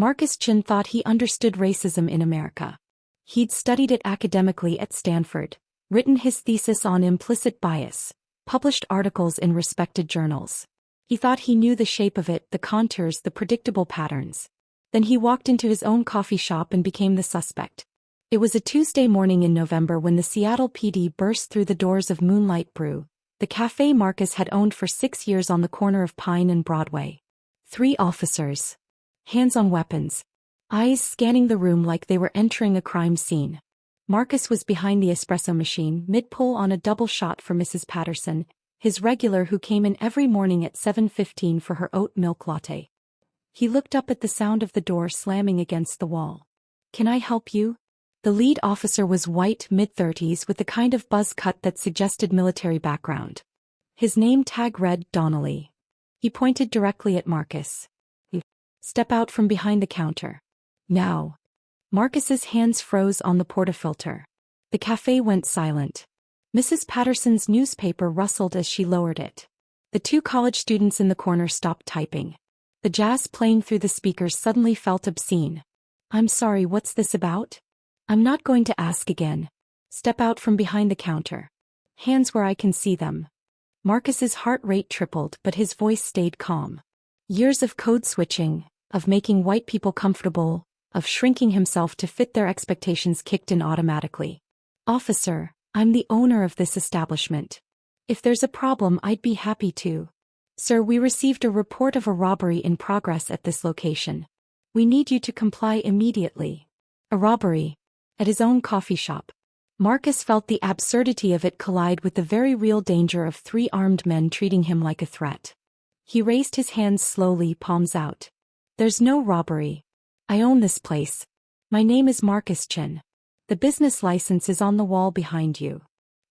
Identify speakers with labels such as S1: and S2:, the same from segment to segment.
S1: Marcus Chen thought he understood racism in America. He'd studied it academically at Stanford, written his thesis on implicit bias, published articles in respected journals. He thought he knew the shape of it, the contours, the predictable patterns. Then he walked into his own coffee shop and became the suspect. It was a Tuesday morning in November when the Seattle PD burst through the doors of Moonlight Brew, the café Marcus had owned for 6 years on the corner of Pine and Broadway. 3 officers. Hands on weapons. Eyes scanning the room like they were entering a crime scene. Marcus was behind the espresso machine, mid-pull on a double shot for Mrs. Patterson, his regular who came in every morning at 7:15 for her oat milk latte. He looked up at the sound of the door slamming against the wall. "Can I help you?" The lead officer was white, mid-30s with the kind of buzz cut that suggested military background. His name tag read Donnelly. He pointed directly at Marcus. "Step out from behind the counter. Now." Marcus's hands froze on the portafilter. The cafe went silent. Mrs. Patterson's newspaper rustled as she lowered it. The 2 college students in the corner stopped typing. The jazz playing through the speakers suddenly felt obscene. "I'm sorry, what's this about?" "I'm not going to ask again. Step out from behind the counter. Hands where I can see them." Marcus's heart rate tripled, but his voice stayed calm. Years of code switching, of making white people comfortable, of shrinking himself to fit their expectations kicked in automatically. "Officer, I'm the owner of this establishment. If there's a problem, I'd be happy to." "Sir, we received a report of a robbery in progress at this location. We need you to comply immediately." A robbery. At his own coffee shop. Marcus felt the absurdity of it collide with the very real danger of 3 armed men treating him like a threat. He raised his hands slowly, palms out. "There's no robbery. I own this place. My name is Marcus Chen. The business license is on the wall behind you."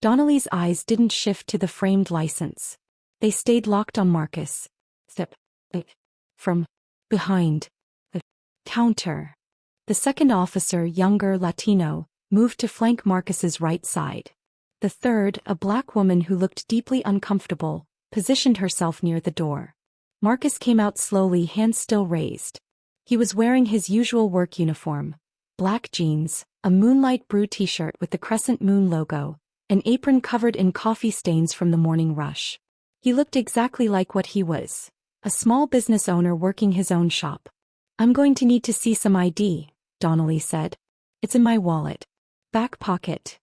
S1: Donnelly's eyes didn't shift to the framed license. They stayed locked on Marcus. Step. From behind the counter. The second officer, younger, Latino, moved to flank Marcus's right side. The third, a black woman who looked deeply uncomfortable, positioned herself near the door. Marcus came out slowly, hands still raised. He was wearing his usual work uniform. Black jeans, a Moonlight Brew t-shirt with the crescent moon logo, an apron covered in coffee stains from the morning rush. He looked exactly like what he was. A small business owner working his own shop. "I'm going to need to see some ID," Donnelly said. "It's in my wallet. Back pocket."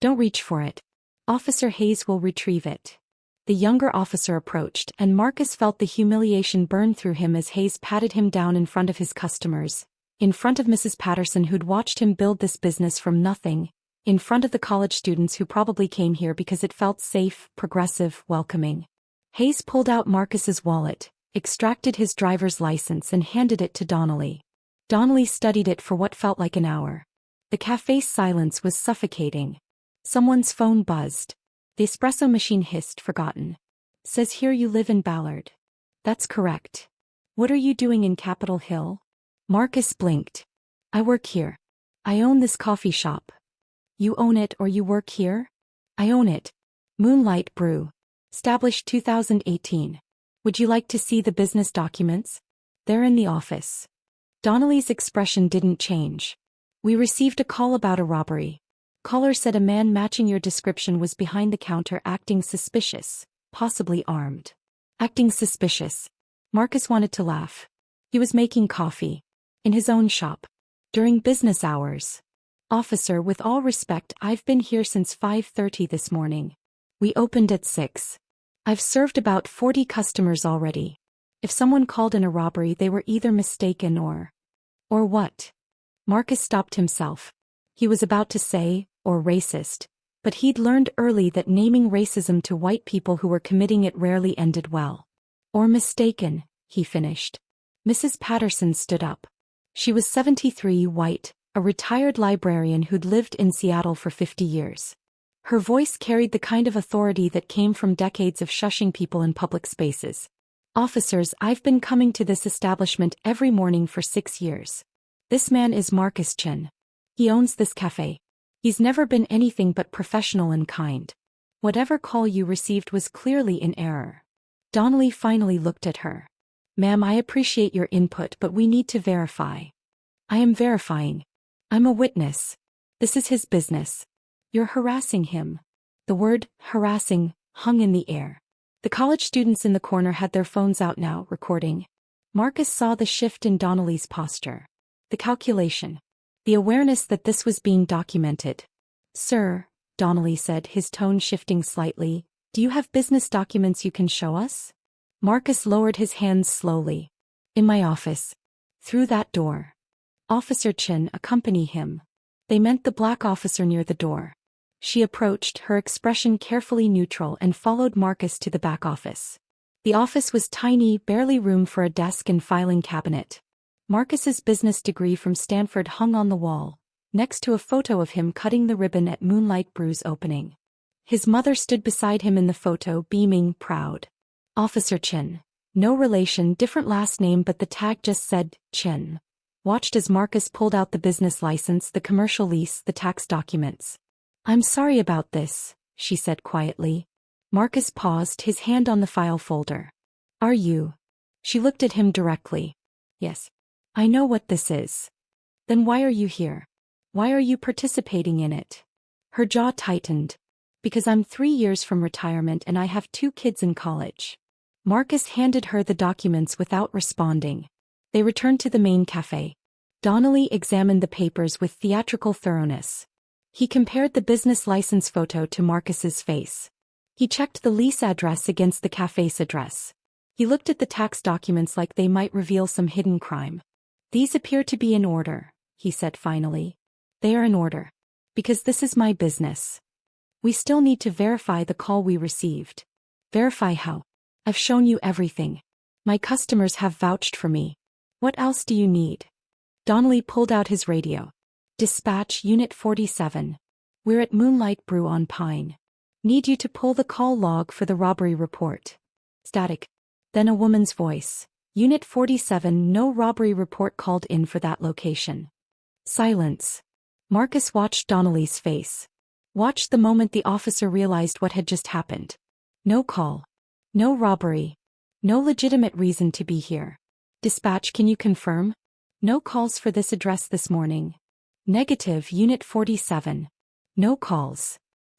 S1: "Don't reach for it. Officer Hayes will retrieve it." The younger officer approached, and Marcus felt the humiliation burn through him as Hayes patted him down in front of his customers, in front of Mrs. Patterson who'd watched him build this business from nothing, in front of the college students who probably came here because it felt safe, progressive, welcoming. Hayes pulled out Marcus's wallet, extracted his driver's license and handed it to Donnelly. Donnelly studied it for what felt like an hour. The cafe's silence was suffocating. Someone's phone buzzed. The espresso machine hissed, "Forgotten. Says here you live in Ballard." "That's correct. What are you doing in Capitol Hill?" Marcus blinked. "I work here. I own this coffee shop." "You own it or you work here?" "I own it. Moonlight Brew. Established 2018. Would you like to see the business documents?" "They're in the office." Donnelly's expression didn't change. "We received a call about a robbery. Caller said a man matching your description was behind the counter acting suspicious, possibly armed." Acting suspicious. Marcus wanted to laugh. He was making coffee. In his own shop. During business hours. "Officer, with all respect, I've been here since 5:30 this morning. We opened at 6. I've served about 40 customers already. If someone called in a robbery, they were either mistaken or what?" Marcus stopped himself. He was about to say, "or racist," but he'd learned early that naming racism to white people who were committing it rarely ended well. "Or mistaken," he finished. Mrs. Patterson stood up. She was 73, white, a retired librarian who'd lived in Seattle for 50 years. Her voice carried the kind of authority that came from decades of shushing people in public spaces. "Officers, I've been coming to this establishment every morning for 6 years. This man is Marcus Chen. He owns this cafe. He's never been anything but professional and kind. Whatever call you received was clearly in error." Donnelly finally looked at her. Ma'am, I appreciate your input, but we need to verify. I am verifying. I'm a witness. This is his business. You're harassing him. The word, harassing, hung in the air. The college students in the corner had their phones out now, recording. Marcus saw the shift in Donnelly's posture. The calculation. The awareness that this was being documented. Sir, Donnelly said, his tone shifting slightly, do you have business documents you can show us? Marcus lowered his hands slowly. In my office. Through that door. Officer Chen, accompany him. They meant the black officer near the door. She approached, her expression carefully neutral, and followed Marcus to the back office. The office was tiny, barely room for a desk and filing cabinet. Marcus's business degree from Stanford hung on the wall, next to a photo of him cutting the ribbon at Moonlight Brew's opening. His mother stood beside him in the photo, beaming, proud. Officer Chen. No relation, different last name, but the tag just said, Chen. Watched as Marcus pulled out the business license, the commercial lease, the tax documents. I'm sorry about this, she said quietly. Marcus paused, his hand on the file folder. Are you? She looked at him directly. Yes. I know what this is. Then why are you here? Why are you participating in it? Her jaw tightened. Because I'm 3 years from retirement and I have 2 kids in college. Marcus handed her the documents without responding. They returned to the main cafe. Donnelly examined the papers with theatrical thoroughness. He compared the business license photo to Marcus's face. He checked the lease address against the cafe's address. He looked at the tax documents like they might reveal some hidden crime. These appear to be in order, he said finally. They are in order. Because this is my business. We still need to verify the call we received. Verify how? I've shown you everything. My customers have vouched for me. What else do you need? Donnelly pulled out his radio. Dispatch, Unit 47. We're at Moonlight Brew on Pine. Need you to pull the call log for the robbery report. Static. Then a woman's voice. Unit 47, no robbery report called in for that location. Silence. Marcus watched Donnelly's face. Watched the moment the officer realized what had just happened. No call. No robbery. No legitimate reason to be here. Dispatch, can you confirm? No calls for this address this morning. Negative, Unit 47. No calls.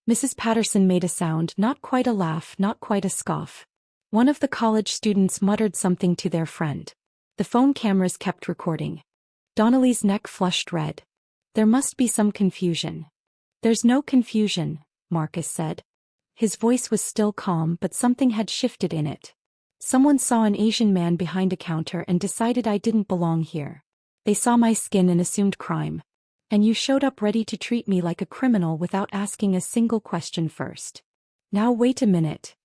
S1: Mrs. Patterson made a sound, not quite a laugh, not quite a scoff. One of the college students muttered something to their friend. The phone cameras kept recording. Donnelly's neck flushed red. There must be some confusion. There's no confusion, Marcus said. His voice was still calm, but something had shifted in it. Someone saw an Asian man behind a counter and decided I didn't belong here. They saw my skin and assumed crime. And you showed up ready to treat me like a criminal without asking a single question first. Now wait a minute.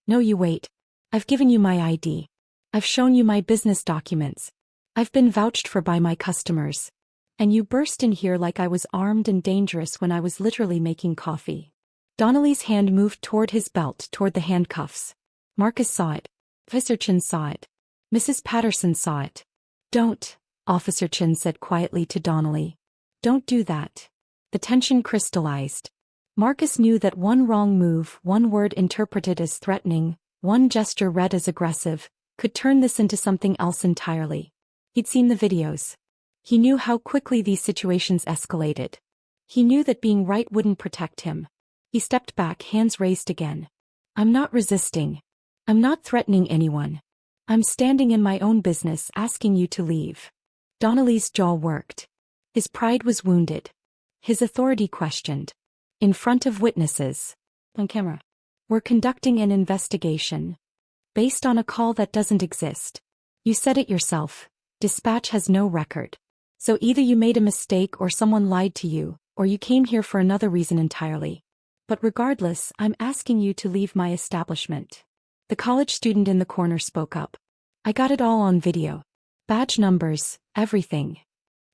S1: No, you wait. I've given you my ID. I've shown you my business documents. I've been vouched for by my customers. And you burst in here like I was armed and dangerous when I was literally making coffee. Donnelly's hand moved toward his belt, toward the handcuffs. Marcus saw it. Officer Chen saw it. Mrs. Patterson saw it. Don't, Officer Chen said quietly to Donnelly. Don't do that. The tension crystallized. Marcus knew that one wrong move, one word interpreted as threatening, one gesture read as aggressive, could turn this into something else entirely. He'd seen the videos. He knew how quickly these situations escalated. He knew that being right wouldn't protect him. He stepped back, hands raised again. I'm not resisting. I'm not threatening anyone. I'm standing in my own business asking you to leave. Donnelly's jaw worked. His pride was wounded. His authority questioned. In front of witnesses. On camera. We're conducting an investigation. Based on a call that doesn't exist. You said it yourself. Dispatch has no record. So either you made a mistake or someone lied to you, or you came here for another reason entirely. But regardless, I'm asking you to leave my establishment. The college student in the corner spoke up. I got it all on video. Badge numbers, everything.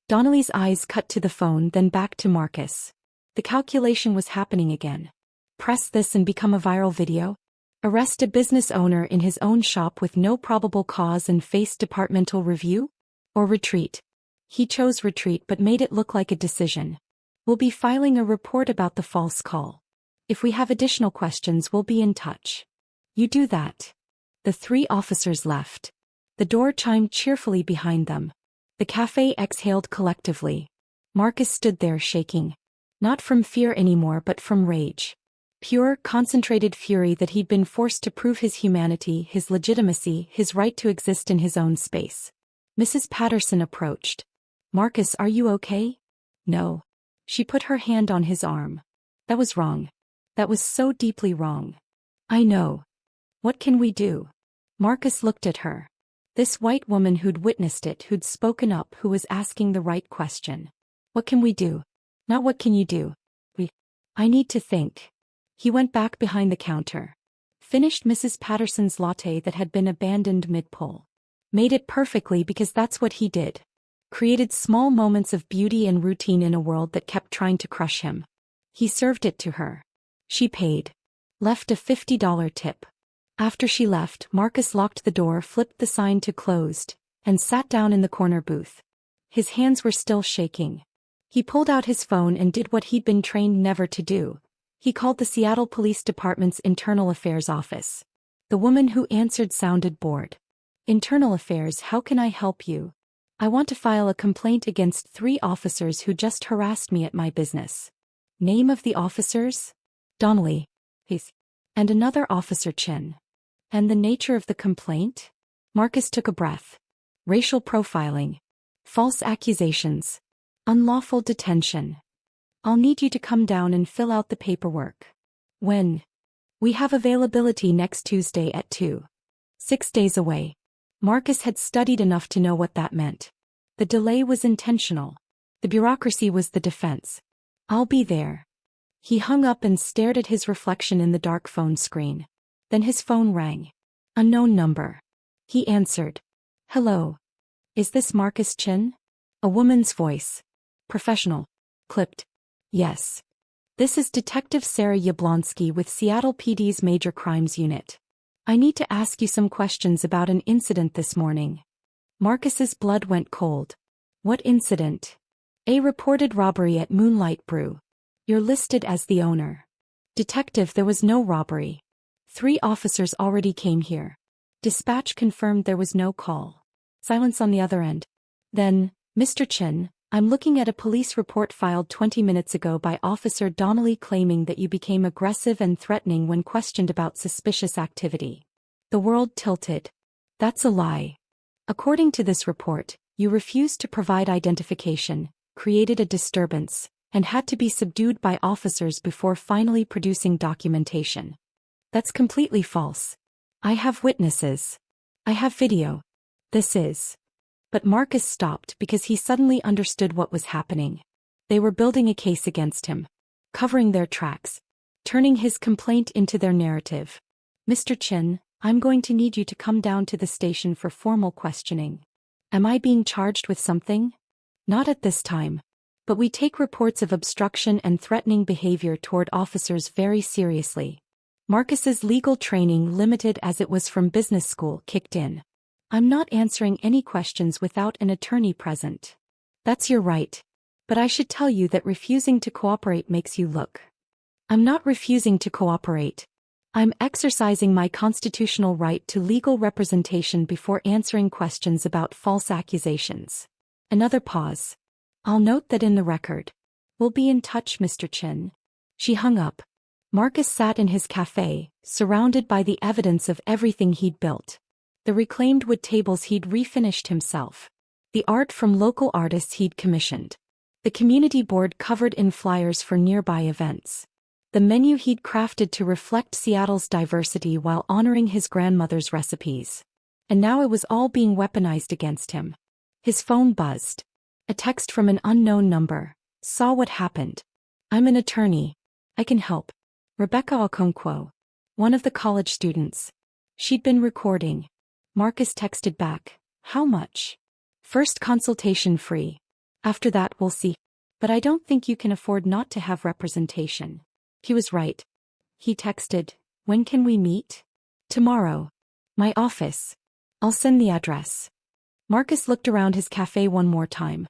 S1: Donnelly's eyes cut to the phone, then back to Marcus. The calculation was happening again. Press this and become a viral video? Arrest a business owner in his own shop with no probable cause and face departmental review? Or retreat? He chose retreat but made it look like a decision. We'll be filing a report about the false call. If we have additional questions, we'll be in touch. You do that. The 3 officers left. The door chimed cheerfully behind them. The cafe exhaled collectively. Marcus stood there shaking. Not from fear anymore but from rage. Pure, concentrated fury that he'd been forced to prove his humanity, his legitimacy, his right to exist in his own space. Mrs. Patterson approached. "Marcus, are you okay?" "No." She put her hand on his arm. "That was wrong. That was so deeply wrong." "I know. What can we do?" Marcus looked at her. This white woman who'd witnessed it, who'd spoken up, who was asking the right question. "What can we do?" Not what can you do. I need to think. He went back behind the counter. Finished Mrs. Patterson's latte that had been abandoned mid-pull. Made it perfectly because that's what he did. Created small moments of beauty and routine in a world that kept trying to crush him. He served it to her. She paid. Left a $50 tip. After she left, Marcus locked the door, flipped the sign to closed, and sat down in the corner booth. His hands were still shaking. He pulled out his phone and did what he'd been trained never to do. He called the Seattle Police Department's Internal Affairs office. The woman who answered sounded bored. "Internal Affairs, how can I help you? I want to file a complaint against 3 officers who just harassed me at my business." "Name of the officers?" "Donnelly." "And another officer, Chen." "And the nature of the complaint?" Marcus took a breath. "Racial profiling. False accusations. Unlawful detention. I'll need you to come down and fill out the paperwork." "When?" "We have availability next Tuesday at 2. 6 days away." Marcus had studied enough to know what that meant. The delay was intentional. The bureaucracy was the defense. "I'll be there." He hung up and stared at his reflection in the dark phone screen. Then his phone rang. Unknown number. He answered. "Hello. Is this Marcus Chen?" A woman's voice. Professional. Clipped. "Yes. This is Detective Sarah Yablonsky with Seattle PD's Major Crimes Unit. I need to ask you some questions about an incident this morning." Marcus's blood went cold. "What incident?" "A reported robbery at Moonlight Brew. You're listed as the owner." "Detective, there was no robbery. 3 officers already came here." Dispatch confirmed there was no call. Silence on the other end. Then, "Mr. Chen, I'm looking at a police report filed 20 minutes ago by Officer Donnelly claiming that you became aggressive and threatening when questioned about suspicious activity." The world tilted. "That's a lie. According to this report, you refused to provide identification, created a disturbance, and had to be subdued by officers before finally producing documentation." "That's completely false. I have witnesses. I have video. This is..." But Marcus stopped because he suddenly understood what was happening. They were building a case against him. Covering their tracks. Turning his complaint into their narrative. "Mr. Chen, I'm going to need you to come down to the station for formal questioning." "Am I being charged with something?" "Not at this time. But we take reports of obstruction and threatening behavior toward officers very seriously." Marcus's legal training, limited as it was from business school, kicked in. "I'm not answering any questions without an attorney present." "That's your right. But I should tell you that refusing to cooperate makes you look..." "I'm not refusing to cooperate. I'm exercising my constitutional right to legal representation before answering questions about false accusations." Another pause. "I'll note that in the record. We'll be in touch, Mr. Chen." She hung up. Marcus sat in his cafe, surrounded by the evidence of everything he'd built. The reclaimed wood tables he'd refinished himself. The art from local artists he'd commissioned. The community board covered in flyers for nearby events. The menu he'd crafted to reflect Seattle's diversity while honoring his grandmother's recipes. And now it was all being weaponized against him. His phone buzzed. A text from an unknown number. "Saw what happened. I'm an attorney. I can help. Rebecca Okonkwo." One of the college students. She'd been recording. Marcus texted back. "How much?" "First consultation free. After that we'll see. But I don't think you can afford not to have representation." He was right. He texted, "When can we meet?" "Tomorrow. My office. I'll send the address." Marcus looked around his cafe one more time.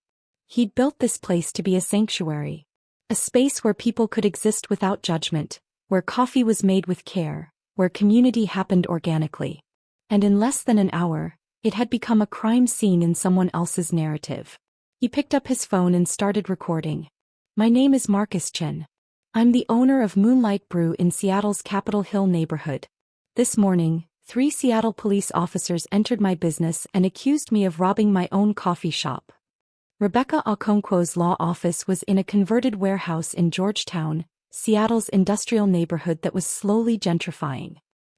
S1: He'd built this place to be a sanctuary. A space where people could exist without judgment, where coffee was made with care, where community happened organically. And in less than an hour, It had become a crime scene in someone else's narrative. He picked up his phone and started recording. My name is Marcus Chen. I'm the owner of Moonlight Brew in Seattle's Capitol Hill neighborhood. This morning, 3 Seattle police officers entered my business and accused me of robbing my own coffee shop. Rebecca Okonkwo's law office was in a converted warehouse in Georgetown, Seattle's industrial neighborhood that was slowly gentrifying.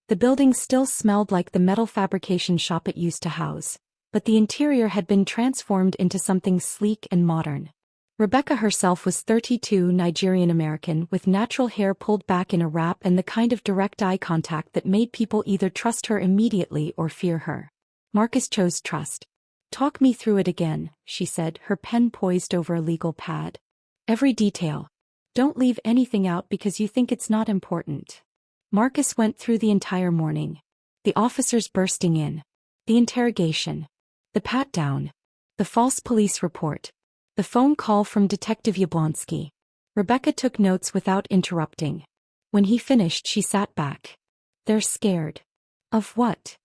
S1: The building still smelled like the metal fabrication shop it used to house, but the interior had been transformed into something sleek and modern. Rebecca herself was 32, Nigerian-American, with natural hair pulled back in a wrap and the kind of direct eye contact that made people either trust her immediately or fear her. Marcus chose trust. "Talk me through it again," she said, her pen poised over a legal pad. "Every detail. Don't leave anything out because you think it's not important." Marcus went through the entire morning. The officers bursting in. The interrogation. The pat-down. The false police report. The phone call from Detective Yablonsky. Rebecca took notes without interrupting. When he finished, she sat back. "They're scared." "Of what?"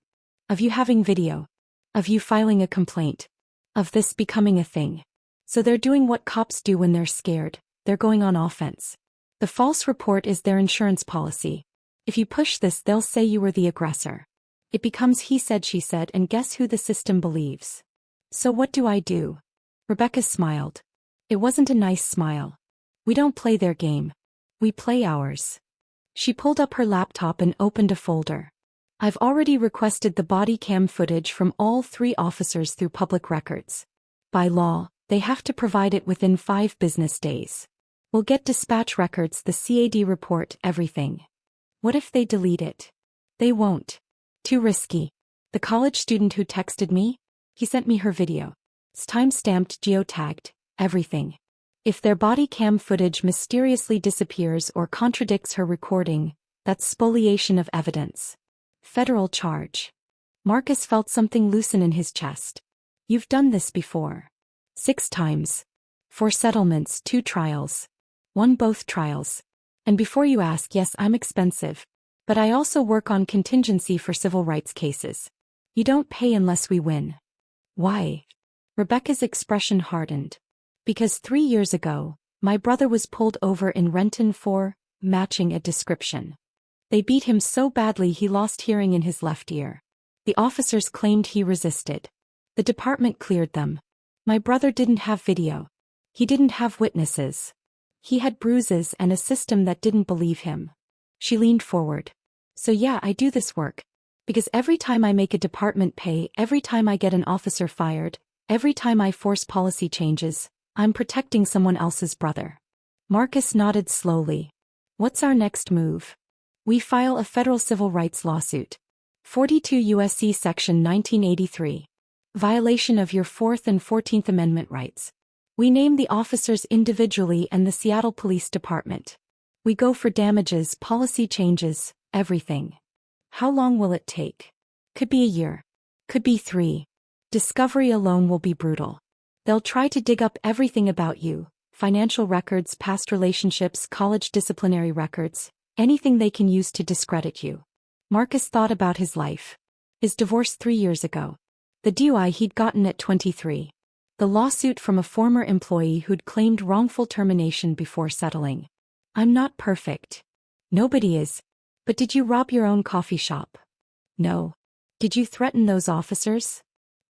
S1: "Of you having video. Of you filing a complaint. Of this becoming a thing. So they're doing what cops do when they're scared. They're going on offense. The false report is their insurance policy. If you push this, they'll say you were the aggressor. It becomes he said, she said, and guess who the system believes. So what do I do?" Rebecca smiled. It wasn't a nice smile. "We don't play their game. We play ours." She pulled up her laptop and opened a folder. "I've already requested the body cam footage from all 3 officers through public records. By law, they have to provide it within 5 business days. We'll get dispatch records, the CAD report, everything." "What if they delete it?" "They won't. Too risky. The college student who texted me? He sent me her video. It's time-stamped, geotagged, everything. If their body cam footage mysteriously disappears or contradicts her recording, that's spoliation of evidence. Federal charge." Marcus felt something loosen in his chest. "You've done this before." 6 times. 4 settlements, 2 trials. 1 both trials. And before you ask, yes, I'm expensive. But I also work on contingency for civil rights cases. You don't pay unless we win." "Why?" Rebecca's expression hardened. "Because 3 years ago, my brother was pulled over in Renton for matching a description. They beat him so badly he lost hearing in his left ear. The officers claimed he resisted. The department cleared them. My brother didn't have video. He didn't have witnesses. He had bruises and a system that didn't believe him." She leaned forward. "So yeah, I do this work. Because every time I make a department pay, every time I get an officer fired, every time I force policy changes, I'm protecting someone else's brother." Marcus nodded slowly. "What's our next move?" "We file a federal civil rights lawsuit. 42 U.S.C. Section 1983. Violation of your 4th and 14th Amendment rights. We name the officers individually and the Seattle Police Department. We go for damages, policy changes, everything." "How long will it take?" "Could be a year. Could be 3. Discovery alone will be brutal. They'll try to dig up everything about you, financial records, past relationships, college disciplinary records, anything they can use to discredit you." Marcus thought about his life. His divorce 3 years ago. The DUI he'd gotten at 23. The lawsuit from a former employee who'd claimed wrongful termination before settling. "I'm not perfect." "Nobody is. But did you rob your own coffee shop?" "No." "Did you threaten those officers?"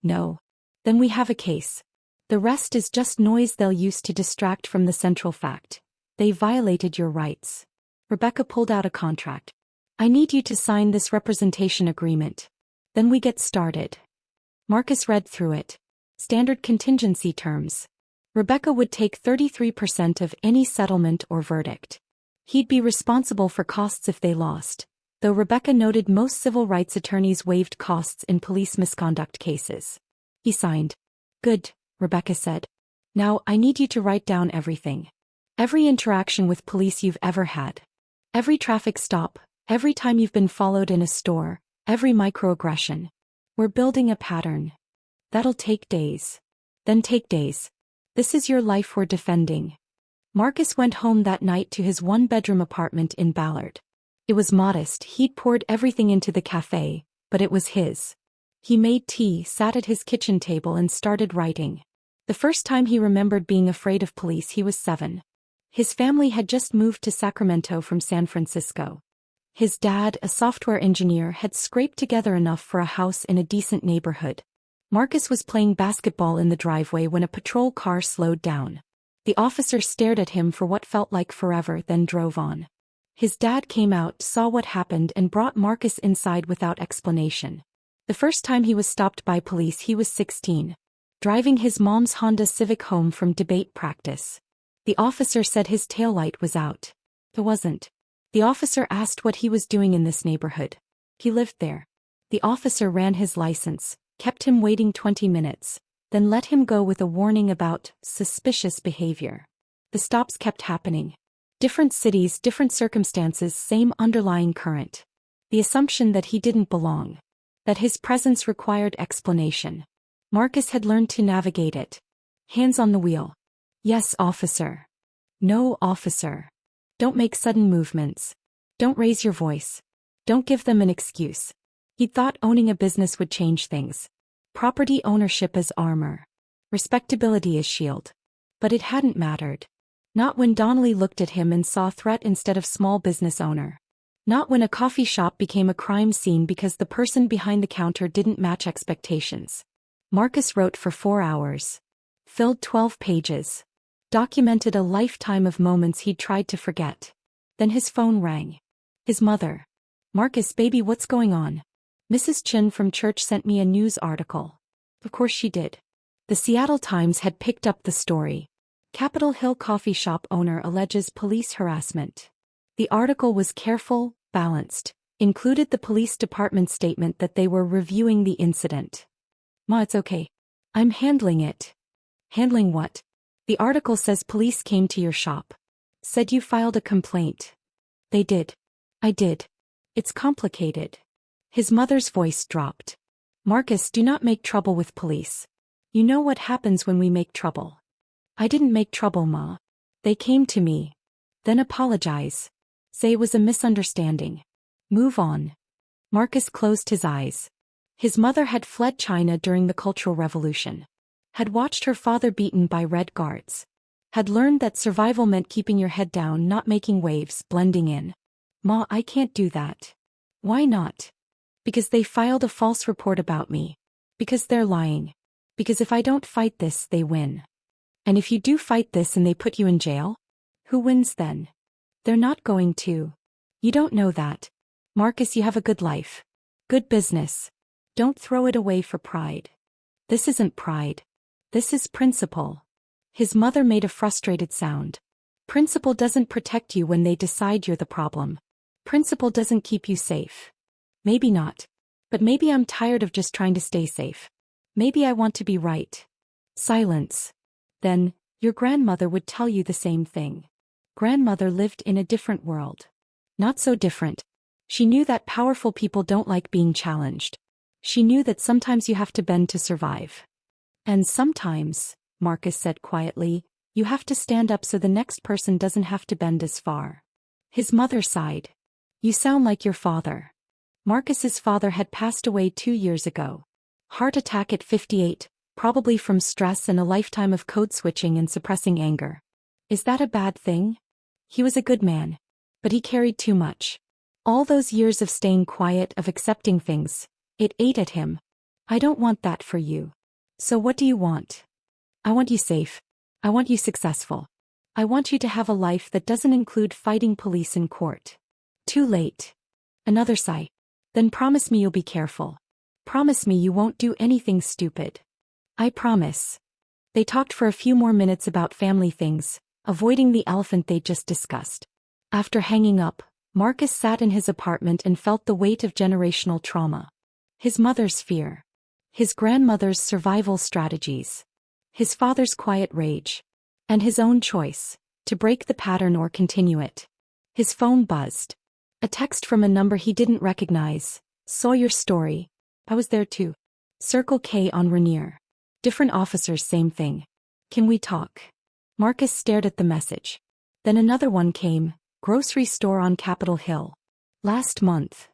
S1: "No." "Then we have a case. The rest is just noise they'll use to distract from the central fact. They violated your rights." Rebecca pulled out a contract. "I need you to sign this representation agreement. Then we get started." Marcus read through it. Standard contingency terms. Rebecca would take 33% of any settlement or verdict. He'd be responsible for costs if they lost, though Rebecca noted most civil rights attorneys waived costs in police misconduct cases. He signed. "Good," Rebecca said. "Now I need you to write down everything. Every interaction with police you've ever had. Every traffic stop, every time you've been followed in a store, every microaggression. We're building a pattern. That'll take days. Then take days. This is your life we're defending." Marcus went home that night to his 1-bedroom apartment in Ballard. It was modest, he'd poured everything into the CAFÉ, but it was his. He made tea, sat at his kitchen table and started writing. The first time he remembered being afraid of police he was 7. His family had just moved to Sacramento from San Francisco. His dad, a software engineer, had scraped together enough for a house in a decent neighborhood. Marcus was playing basketball in the driveway when a patrol car slowed down. The officer stared at him for what felt like forever, then drove on. His dad came out, saw what happened and brought Marcus inside without explanation. The first time he was stopped by police he was 16. Driving his mom's Honda Civic home from debate practice. The officer said his taillight was out. It wasn't. The officer asked what he was doing in this neighborhood. He lived there. The officer ran his license, kept him waiting 20 minutes, then let him go with a warning about suspicious behavior. The stops kept happening. Different cities, different circumstances, same underlying current. The assumption that he didn't belong. That his presence required explanation. Marcus had learned to navigate it. Hands on the wheel. Yes, officer. No, officer. Don't make sudden movements. Don't raise your voice. Don't give them an excuse. He'd thought owning a business would change things. Property ownership as armor. Respectability as shield. But it hadn't mattered. Not when Donnelly looked at him and saw threat instead of small business owner. Not when a coffee shop became a crime scene because the person behind the counter didn't match expectations. Marcus wrote for 4 hours. Filled 12 pages. Documented a lifetime of moments he'd tried to forget. Then his phone rang. His mother. Marcus, baby, what's going on? Mrs. Chen from church sent me a news article. Of course she did. The Seattle Times had picked up the story. Capitol Hill coffee shop owner alleges police harassment. The article was careful, balanced, included the police department statement that they were reviewing the incident. Ma, it's okay. I'm handling it. Handling what? The article says police came to your shop. Said you filed a complaint. They did. I did. It's complicated. His mother's voice dropped. Marcus, do not make trouble with police. You know what happens when we make trouble. I didn't make trouble, Ma. They came to me. Then apologize. Say it was a misunderstanding. Move on. Marcus closed his eyes. His mother had fled China during the Cultural Revolution. Had watched her father beaten by Red Guards. Had learned that survival meant keeping your head down, not making waves, blending in. Ma, I can't do that. Why not? Because they filed a false report about me. Because they're lying. Because if I don't fight this, they win. And if you do fight this and they put you in jail? Who wins then? They're not going to. You don't know that. Marcus, you have a good life. Good business. Don't throw it away for pride. This isn't pride. This is principle. His mother made a frustrated sound. Principle doesn't protect you when they decide you're the problem. Principle doesn't keep you safe. Maybe not. But maybe I'm tired of just trying to stay safe. Maybe I want to be right. Silence. Then, your grandmother would tell you the same thing. Grandmother lived in a different world. Not so different. She knew that powerful people don't like being challenged. She knew that sometimes you have to bend to survive. And sometimes, Marcus said quietly, you have to stand up so the next person doesn't have to bend as far. His mother sighed. You sound like your father. Marcus's father had passed away 2 years ago. Heart attack at 58, probably from stress and a lifetime of code switching and suppressing anger. Is that a bad thing? He was a good man. But he carried too much. All those years of staying quiet, of accepting things, it ate at him. I don't want that for you. So what do you want? I want you safe. I want you successful. I want you to have a life that doesn't include fighting police in court. Too late. Another sigh. Then promise me you'll be careful. Promise me you won't do anything stupid. I promise. They talked for a few more minutes about family things, avoiding the elephant they'd just discussed. After hanging up, Marcus sat in his apartment and felt the weight of generational trauma. His mother's fear. His grandmother's survival strategies. His father's quiet rage. And his own choice, to break the pattern or continue it. His phone buzzed. A text from a number he didn't recognize. Saw your story. I was there too. Circle K on Rainier. Different officers, same thing. Can we talk? Marcus stared at the message. Then another one came. Grocery store on Capitol Hill. Last month.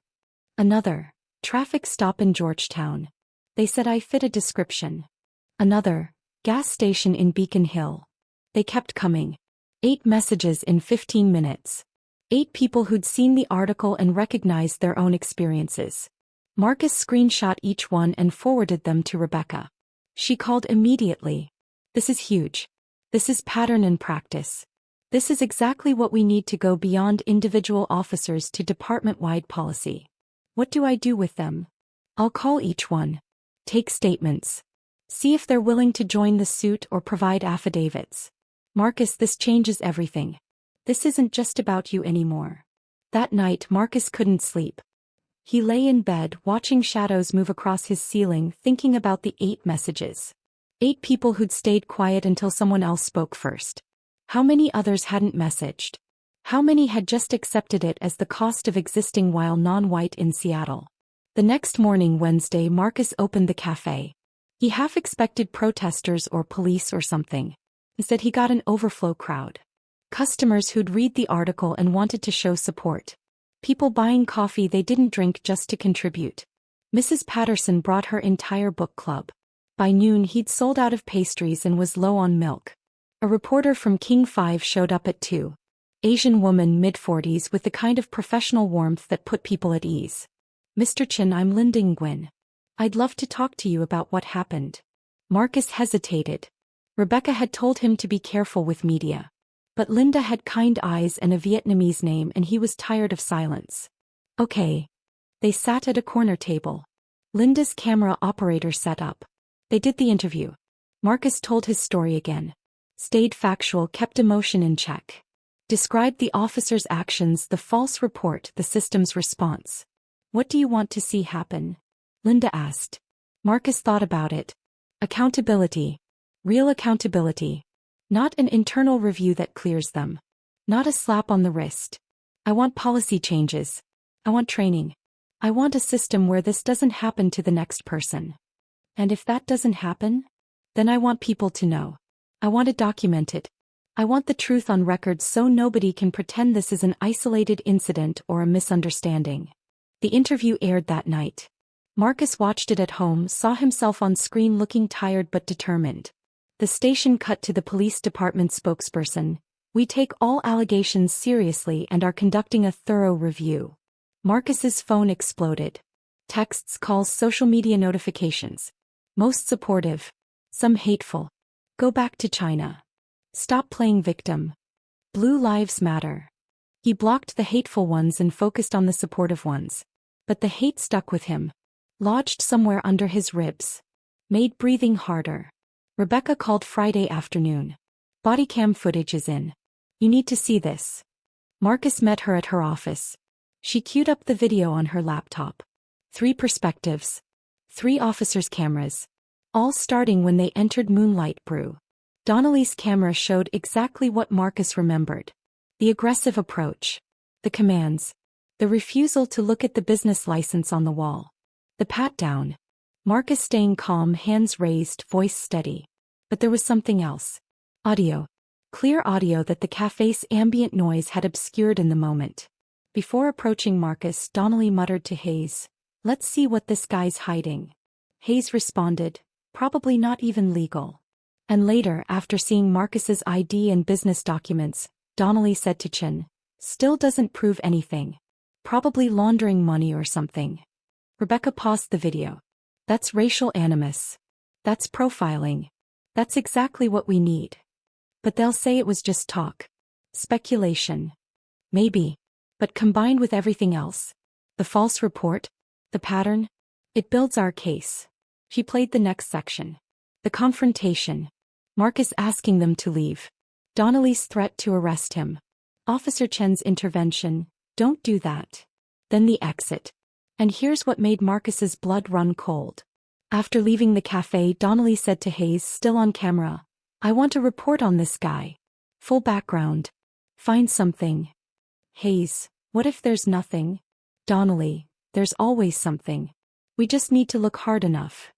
S1: Another. Traffic stop in Georgetown. They said I fit a description. Another, gas station in Beacon Hill. They kept coming. 8 messages in 15 minutes. 8 people who'd seen the article and recognized their own experiences. Marcus screenshot each one and forwarded them to Rebecca. She called immediately. This is huge. This is pattern and practice. This is exactly what we need to go beyond individual officers to department-wide policy. What do I do with them? I'll call each one. Take statements. See if they're willing to join the suit or provide affidavits. Marcus, this changes everything. This isn't just about you anymore. That night Marcus couldn't sleep. He lay in bed watching shadows move across his ceiling, thinking about the 8 messages. 8 people who'd stayed quiet until someone else spoke first. How many others hadn't messaged? How many had just accepted it as the cost of existing while non-white in Seattle? The next morning, Wednesday, Marcus opened the cafe. He half expected protesters or police or something. Instead, he got an overflow crowd. Customers who'd read the article and wanted to show support. People buying coffee they didn't drink just to contribute. Mrs. Patterson brought her entire book club. By noon he'd sold out of pastries and was low on milk. A reporter from King 5 showed up at 2. Asian woman mid-40s with the kind of professional warmth that put people at ease. Mr. Chen, I'm Linda Nguyen. I'd love to talk to you about what happened. Marcus hesitated. Rebecca had told him to be careful with media. But Linda had kind eyes and a Vietnamese name and he was tired of silence. Okay. They sat at a corner table. Linda's camera operator set up. They did the interview. Marcus told his story again. Stayed factual, kept emotion in check. Described the officer's actions, the false report, the system's response. What do you want to see happen? Linda asked. Marcus thought about it. Accountability. Real accountability. Not an internal review that clears them. Not a slap on the wrist. I want policy changes. I want training. I want a system where this doesn't happen to the next person. And if that doesn't happen, then I want people to know. I want it documented. I want the truth on record so nobody can pretend this is an isolated incident or a misunderstanding. The interview aired that night. Marcus watched it at home, saw himself on screen looking tired but determined. The station cut to the police department spokesperson. We take all allegations seriously and are conducting a thorough review. Marcus's phone exploded. Texts, calls, social media notifications. Most supportive. Some hateful. Go back to China. Stop playing victim. Blue lives matter. He blocked the hateful ones and focused on the supportive ones. But the hate stuck with him. Lodged somewhere under his ribs. Made breathing harder. Rebecca called Friday afternoon. Bodycam footage is in. You need to see this. Marcus met her at her office. She queued up the video on her laptop. 3 perspectives. 3 officers' cameras. All starting when they entered Moonlight Brew. Donnelly's camera showed exactly what Marcus remembered. The aggressive approach. The commands. The refusal to look at the business license on the wall. The pat-down. Marcus staying calm, hands raised, voice steady. But there was something else. Audio. Clear audio that the café's ambient noise had obscured in the moment. Before approaching Marcus, Donnelly muttered to Hayes, "Let's see what this guy's hiding." Hayes responded, "Probably not even legal." And later, after seeing Marcus's ID and business documents, Donnelly said to Chen, "Still doesn't prove anything. Probably laundering money or something." Rebecca paused the video. "That's racial animus. That's profiling. That's exactly what we need." But they'll say it was just talk. Speculation. Maybe. But combined with everything else, the false report, the pattern, it builds our case. She played the next section. The confrontation. Marcus asking them to leave. Donnelly's threat to arrest him. Officer Chen's intervention, "Don't do that." Then the exit. And here's what made Marcus's blood run cold. After leaving the cafe, Donnelly said to Hayes, still on camera, "I want a report on this guy. Full background. Find something." Hayes, "What if there's nothing?" Donnelly, "There's always something. We just need to look hard enough."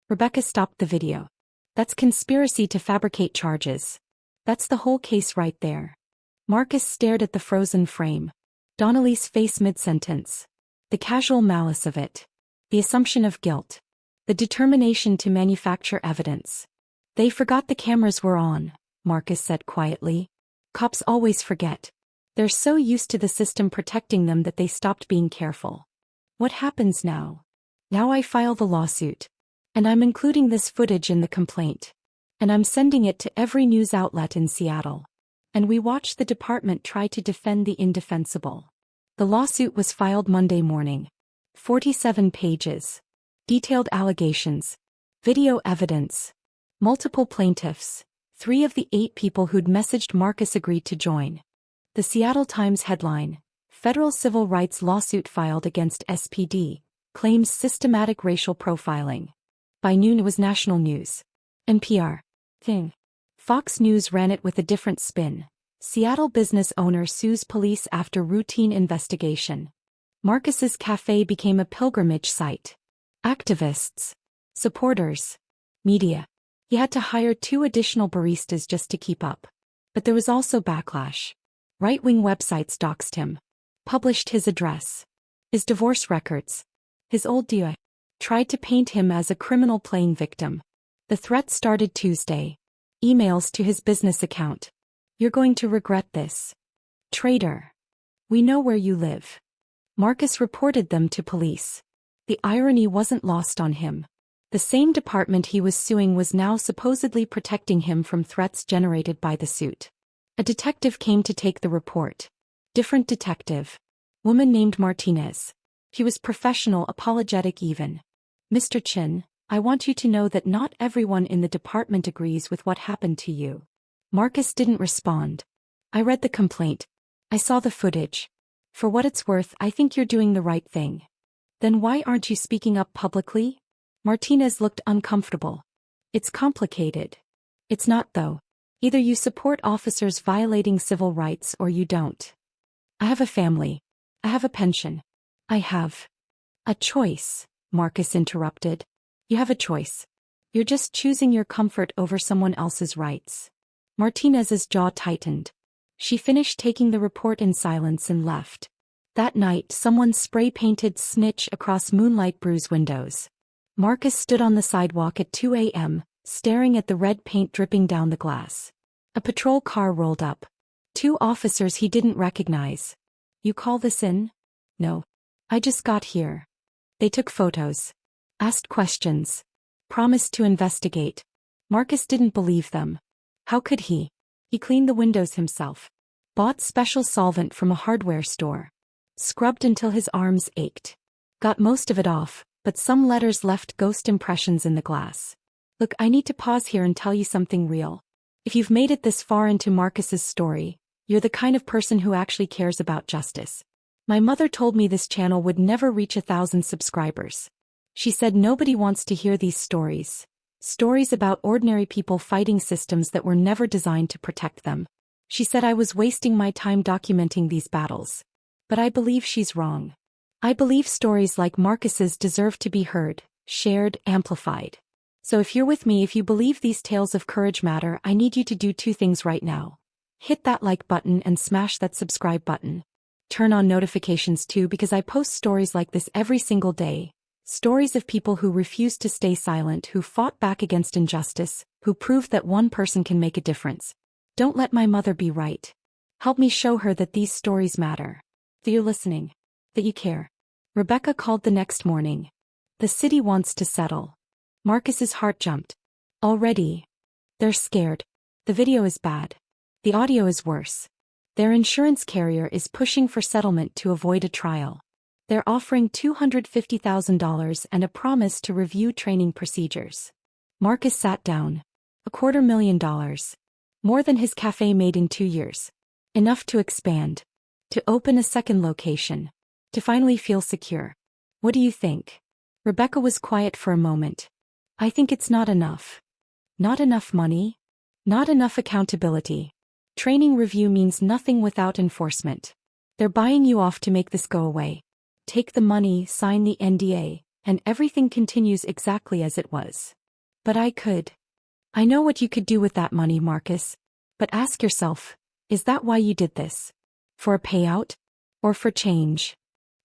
S1: Rebecca stopped the video. "That's conspiracy to fabricate charges. That's the whole case right there." Marcus stared at the frozen frame. Donnelly's face mid-sentence. The casual malice of it. The assumption of guilt. The determination to manufacture evidence. They forgot the cameras were on, Marcus said quietly. Cops always forget. They're so used to the system protecting them that they stopped being careful. What happens now? Now I file the lawsuit. And I'm including this footage in the complaint. And I'm sending it to every news outlet in Seattle. And we watch the department try to defend the indefensible. The lawsuit was filed Monday morning. 47 pages. Detailed allegations. Video evidence. Multiple plaintiffs. 3 of the 8 people who'd messaged Marcus agreed to join. The Seattle Times headline, Federal Civil Rights Lawsuit Filed Against SPD, Claims Systematic Racial Profiling. By noon it was national news. NPR. Thing. Fox News ran it with a different spin. Seattle business owner sues police after routine investigation. Marcus's CAFÉ became a pilgrimage site. Activists. Supporters. Media. He had to hire 2 additional baristas just to keep up. But there was also backlash. Right-wing websites doxed him. Published his address. His divorce records. His old DUI. Tried to paint him as a criminal playing victim. The threat started Tuesday. Emails to his business account. You're going to regret this. Traitor. We know where you live. Marcus reported them to police. The irony wasn't lost on him. The same department he was suing was now supposedly protecting him from threats generated by the suit. A detective came to take the report. Different detective. Woman named Martinez. He was professional, apologetic even. Mr. Chen, I want you to know that not everyone in the department agrees with what happened to you. Marcus didn't respond. I read the complaint. I saw the footage. For what it's worth, I think you're doing the right thing. Then why aren't you speaking up publicly? Martinez looked uncomfortable. It's complicated. It's not though. Either you support officers violating civil rights or you don't. I have a family. I have a pension. I have a choice, Marcus interrupted. You have a choice. You're just choosing your comfort over someone else's rights. Martinez's jaw tightened. She finished taking the report in silence and left. That night, someone spray-painted snitch across Moonlight Brew's windows. Marcus stood on the sidewalk at 2 a.m., staring at the red paint dripping down the glass. A patrol car rolled up. 2 officers he didn't recognize. You call this in? No. I just got here. They took photos. Asked questions. Promised to investigate. Marcus didn't believe them. How could he? He cleaned the windows himself. Bought special solvent from a hardware store. Scrubbed until his arms ached. Got most of it off, but some letters left ghost impressions in the glass. Look, I need to pause here and tell you something real. If you've made it this far into Marcus's story, you're the kind of person who actually cares about justice. My mother told me this channel would never reach 1,000 subscribers. She said nobody wants to hear these stories. Stories about ordinary people fighting systems that were never designed to protect them. She said I was wasting my time documenting these battles. But I believe she's wrong. I believe stories like Marcus's deserve to be heard, shared, amplified. So if you're with me, if you believe these tales of courage matter, I need you to do 2 things right now. Hit that like button and smash that subscribe button. Turn on notifications too, because I post stories like this every single day. Stories of people who refused to stay silent, who fought back against injustice, who proved that one person can make a difference. Don't let my mother be right. Help me show her that these stories matter. That you're listening. That you care. Rebecca called the next morning. The city wants to settle. Marcus's heart jumped. Already. They're scared. The video is bad. The audio is worse. Their insurance carrier is pushing for settlement to avoid a trial. They're offering $250,000 and a promise to review training procedures. Marcus sat down. $250,000. More than his cafe made in 2 years. Enough to expand. To open a second location. To finally feel secure. What do you think? Rebecca was quiet for a moment. I think it's not enough. Not enough money? Not enough accountability. Training review means nothing without enforcement. They're buying you off to make this go away. Take the money, sign the NDA, and everything continues exactly as it was. But I know what you could do with that money, Marcus. But ask yourself, is that why you did this? For a payout? Or for change?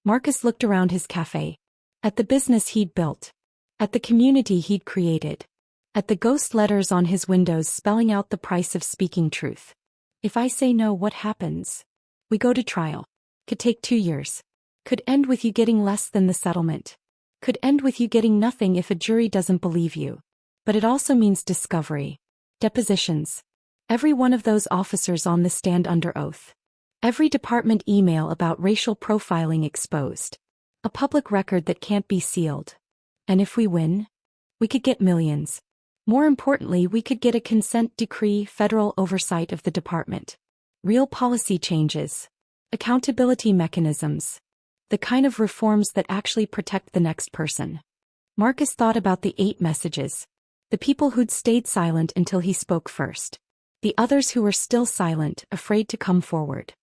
S1: Marcus looked around his cafe. At the business he'd built. At the community he'd created. At the ghost letters on his windows spelling out the price of speaking truth. If I say no, what happens? We go to trial. Could take 2 years. Could end with you getting less than the settlement. Could end with you getting nothing if a jury doesn't believe you. But it also means discovery. Depositions. Every one of those officers on the stand under oath. Every department email about racial profiling exposed. A public record that can't be sealed. And if we win? We could get millions. More importantly, we could get a consent decree, federal oversight of the department. Real policy changes. Accountability mechanisms. The kind of reforms that actually protect the next person. Marcus thought about the 8 messages. The people who'd stayed silent until he spoke first. The others who were still silent, afraid to come forward.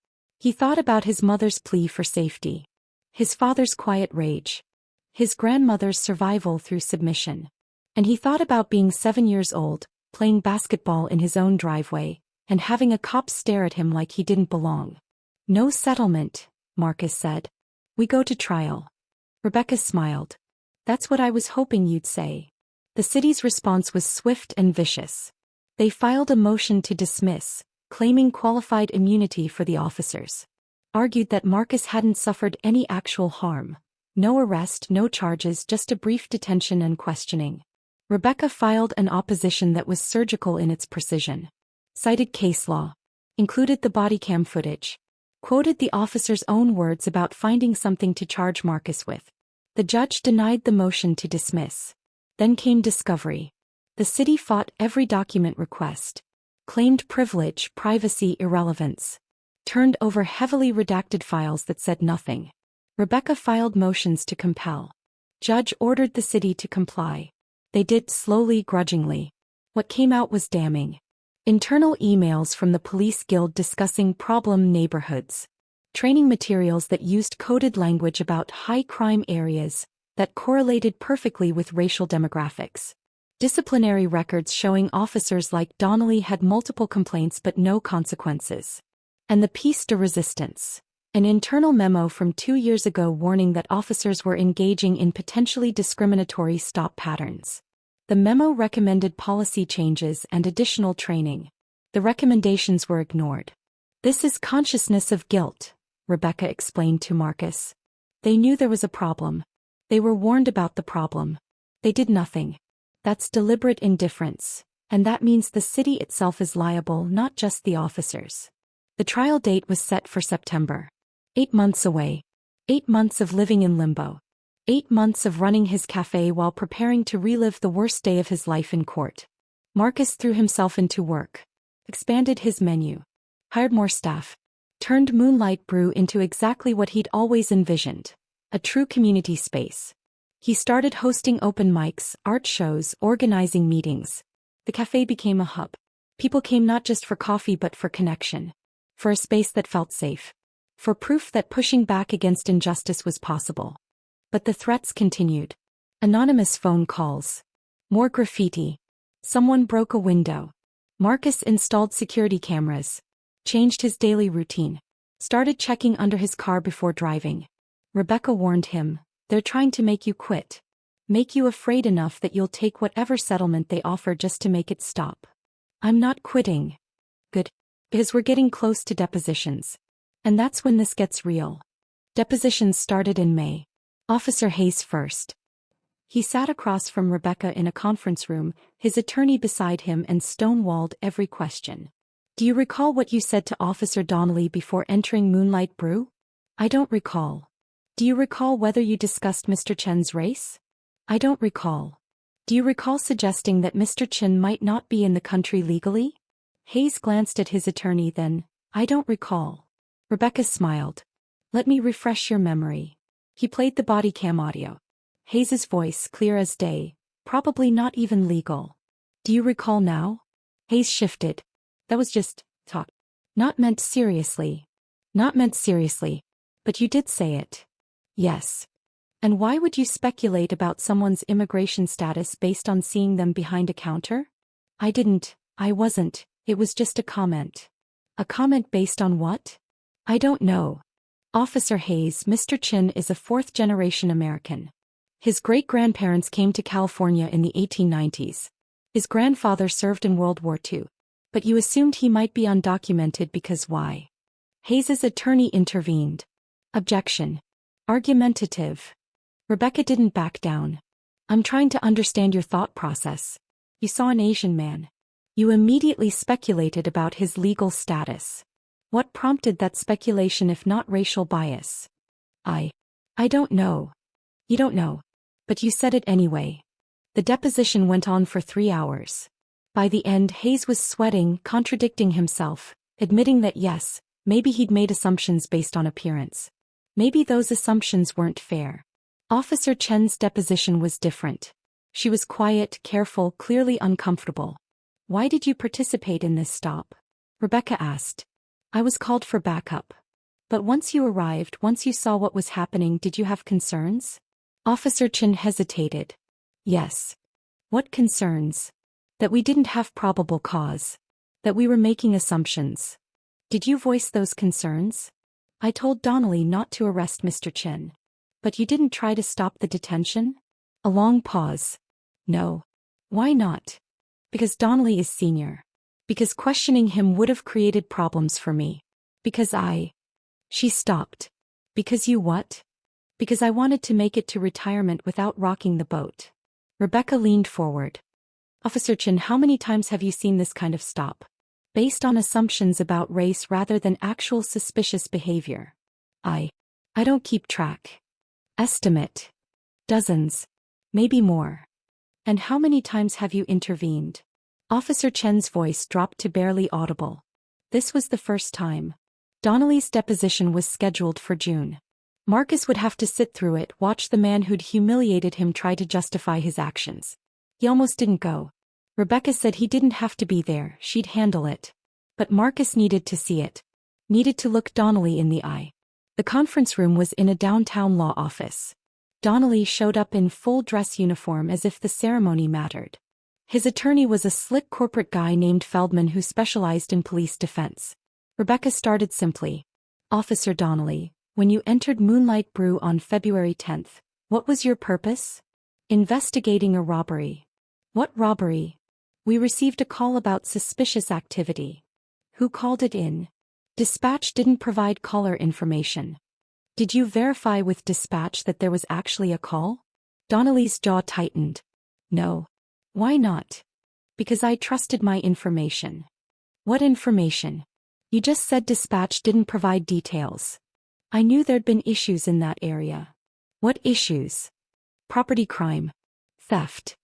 S1: He thought about his mother's plea for safety. His father's quiet rage. His grandmother's survival through submission. And he thought about being 7 years old, playing basketball in his own driveway, and having a cop stare at him like he didn't belong. No settlement, Marcus said. We go to trial. Rebecca smiled. That's what I was hoping you'd say. The city's response was swift and vicious. They filed a motion to dismiss, claiming qualified immunity for the officers. Argued that Marcus hadn't suffered any actual harm. No arrest, no charges, just a brief detention and questioning. Rebecca filed an opposition that was surgical in its precision. Cited case law. Included the body cam footage. Quoted the officer's own words about finding something to charge Marcus with. The judge denied the motion to dismiss. Then came discovery. The city fought every document request. Claimed privilege, privacy, irrelevance. Turned over heavily redacted files that said nothing. Rebecca filed motions to compel. Judge ordered the city to comply. They did, slowly, grudgingly. What came out was damning. Internal emails from the police guild discussing problem neighborhoods. Training materials that used coded language about high-crime areas that correlated perfectly with racial demographics. Disciplinary records showing officers like Donnelly had multiple complaints but no consequences. And the piece de resistance. An internal memo from 2 years ago warning that officers were engaging in potentially discriminatory stop patterns. The memo recommended policy changes and additional training. The recommendations were ignored. This is consciousness of guilt, Rebecca explained to Marcus. They knew there was a problem. They were warned about the problem. They did nothing. That's deliberate indifference, and that means the city itself is liable, not just the officers. The trial date was set for September. 8 months away. 8 months of living in limbo. 8 months of running his cafe while preparing to relive the worst day of his life in court. Marcus threw himself into work. Expanded his menu. Hired more staff. Turned Moonlight Brew into exactly what he'd always envisioned. A true community space. He started hosting open mics, art shows, organizing meetings. The cafe became a hub. People came not just for coffee but for connection. For a space that felt safe. For proof that pushing back against injustice was possible. But the threats continued. Anonymous phone calls. More graffiti. Someone broke a window. Marcus installed security cameras. Changed his daily routine. Started checking under his car before driving. Rebecca warned him, they're trying to make you quit. Make you afraid enough that you'll take whatever settlement they offer just to make it stop. I'm not quitting. Good. Because we're getting close to depositions. And that's when this gets real. Depositions started in May. Officer Hayes first. He sat across from Rebecca in a conference room, his attorney beside him, and stonewalled every question. Do you recall what you said to Officer Donnelly before entering Moonlight Brew? I don't recall. Do you recall whether you discussed Mr. Chen's race? I don't recall. Do you recall suggesting that Mr. Chen might not be in the country legally? Hayes glanced at his attorney then. I don't recall. Rebecca smiled. Let me refresh your memory. He played the body cam audio. Hayes's voice clear as day, probably not even legal. Do you recall now? Hayes shifted. That was just talk. Not meant seriously. Not meant seriously. But you did say it. Yes. And why would you speculate about someone's immigration status based on seeing them behind a counter? I didn't. I wasn't. It was just a comment. A comment based on what? I don't know. Officer Hayes, Mr. Chen is a fourth-generation American. His great-grandparents came to California in the 1890s. His grandfather served in World War II. But you assumed he might be undocumented because why? Hayes's attorney intervened. Objection. Argumentative. Rebecca didn't back down. I'm trying to understand your thought process. You saw an Asian man. You immediately speculated about his legal status. What prompted that speculation if not racial bias? I don't know. You don't know. But you said it anyway. The deposition went on for 3 hours. By the end, Hayes was sweating, contradicting himself, admitting that yes, maybe he'd made assumptions based on appearance. Maybe those assumptions weren't fair. Officer Chen's deposition was different. She was quiet, careful, clearly uncomfortable. Why did you participate in this stop? Rebecca asked. I was called for backup. But once you arrived, once you saw what was happening, did you have concerns? Officer Chen hesitated. Yes. What concerns? That we didn't have probable cause. That we were making assumptions. Did you voice those concerns? I told Donnelly not to arrest Mr. Chen. But you didn't try to stop the detention? A long pause. No. Why not? Because Donnelly is senior. Because questioning him would have created problems for me. Because She stopped. Because you what? Because I wanted to make it to retirement without rocking the boat. Rebecca leaned forward. Officer Chen, how many times have you seen this kind of stop? Based on assumptions about race rather than actual suspicious behavior. I don't keep track. Estimate. Dozens. Maybe more. And how many times have you intervened? Officer Chen's voice dropped to barely audible. This was the first time. Donnelly's deposition was scheduled for June. Marcus would have to sit through it, watch the man who'd humiliated him try to justify his actions. He almost didn't go. Rebecca said he didn't have to be there, she'd handle it. But Marcus needed to see it. Needed to look Donnelly in the eye. The conference room was in a downtown law office. Donnelly showed up in full dress uniform as if the ceremony mattered. His attorney was a slick corporate guy named Feldman who specialized in police defense. Rebecca started simply. Officer Donnelly, when you entered Moonlight Brew on February 10th, what was your purpose? Investigating a robbery. What robbery? We received a call about suspicious activity. Who called it in? Dispatch didn't provide caller information. Did you verify with dispatch that there was actually a call? Donnelly's jaw tightened. No. Why not? Because I trusted my information. What information? You just said dispatch didn't provide details. I knew there'd been issues in that area. What issues? Property crime. Theft.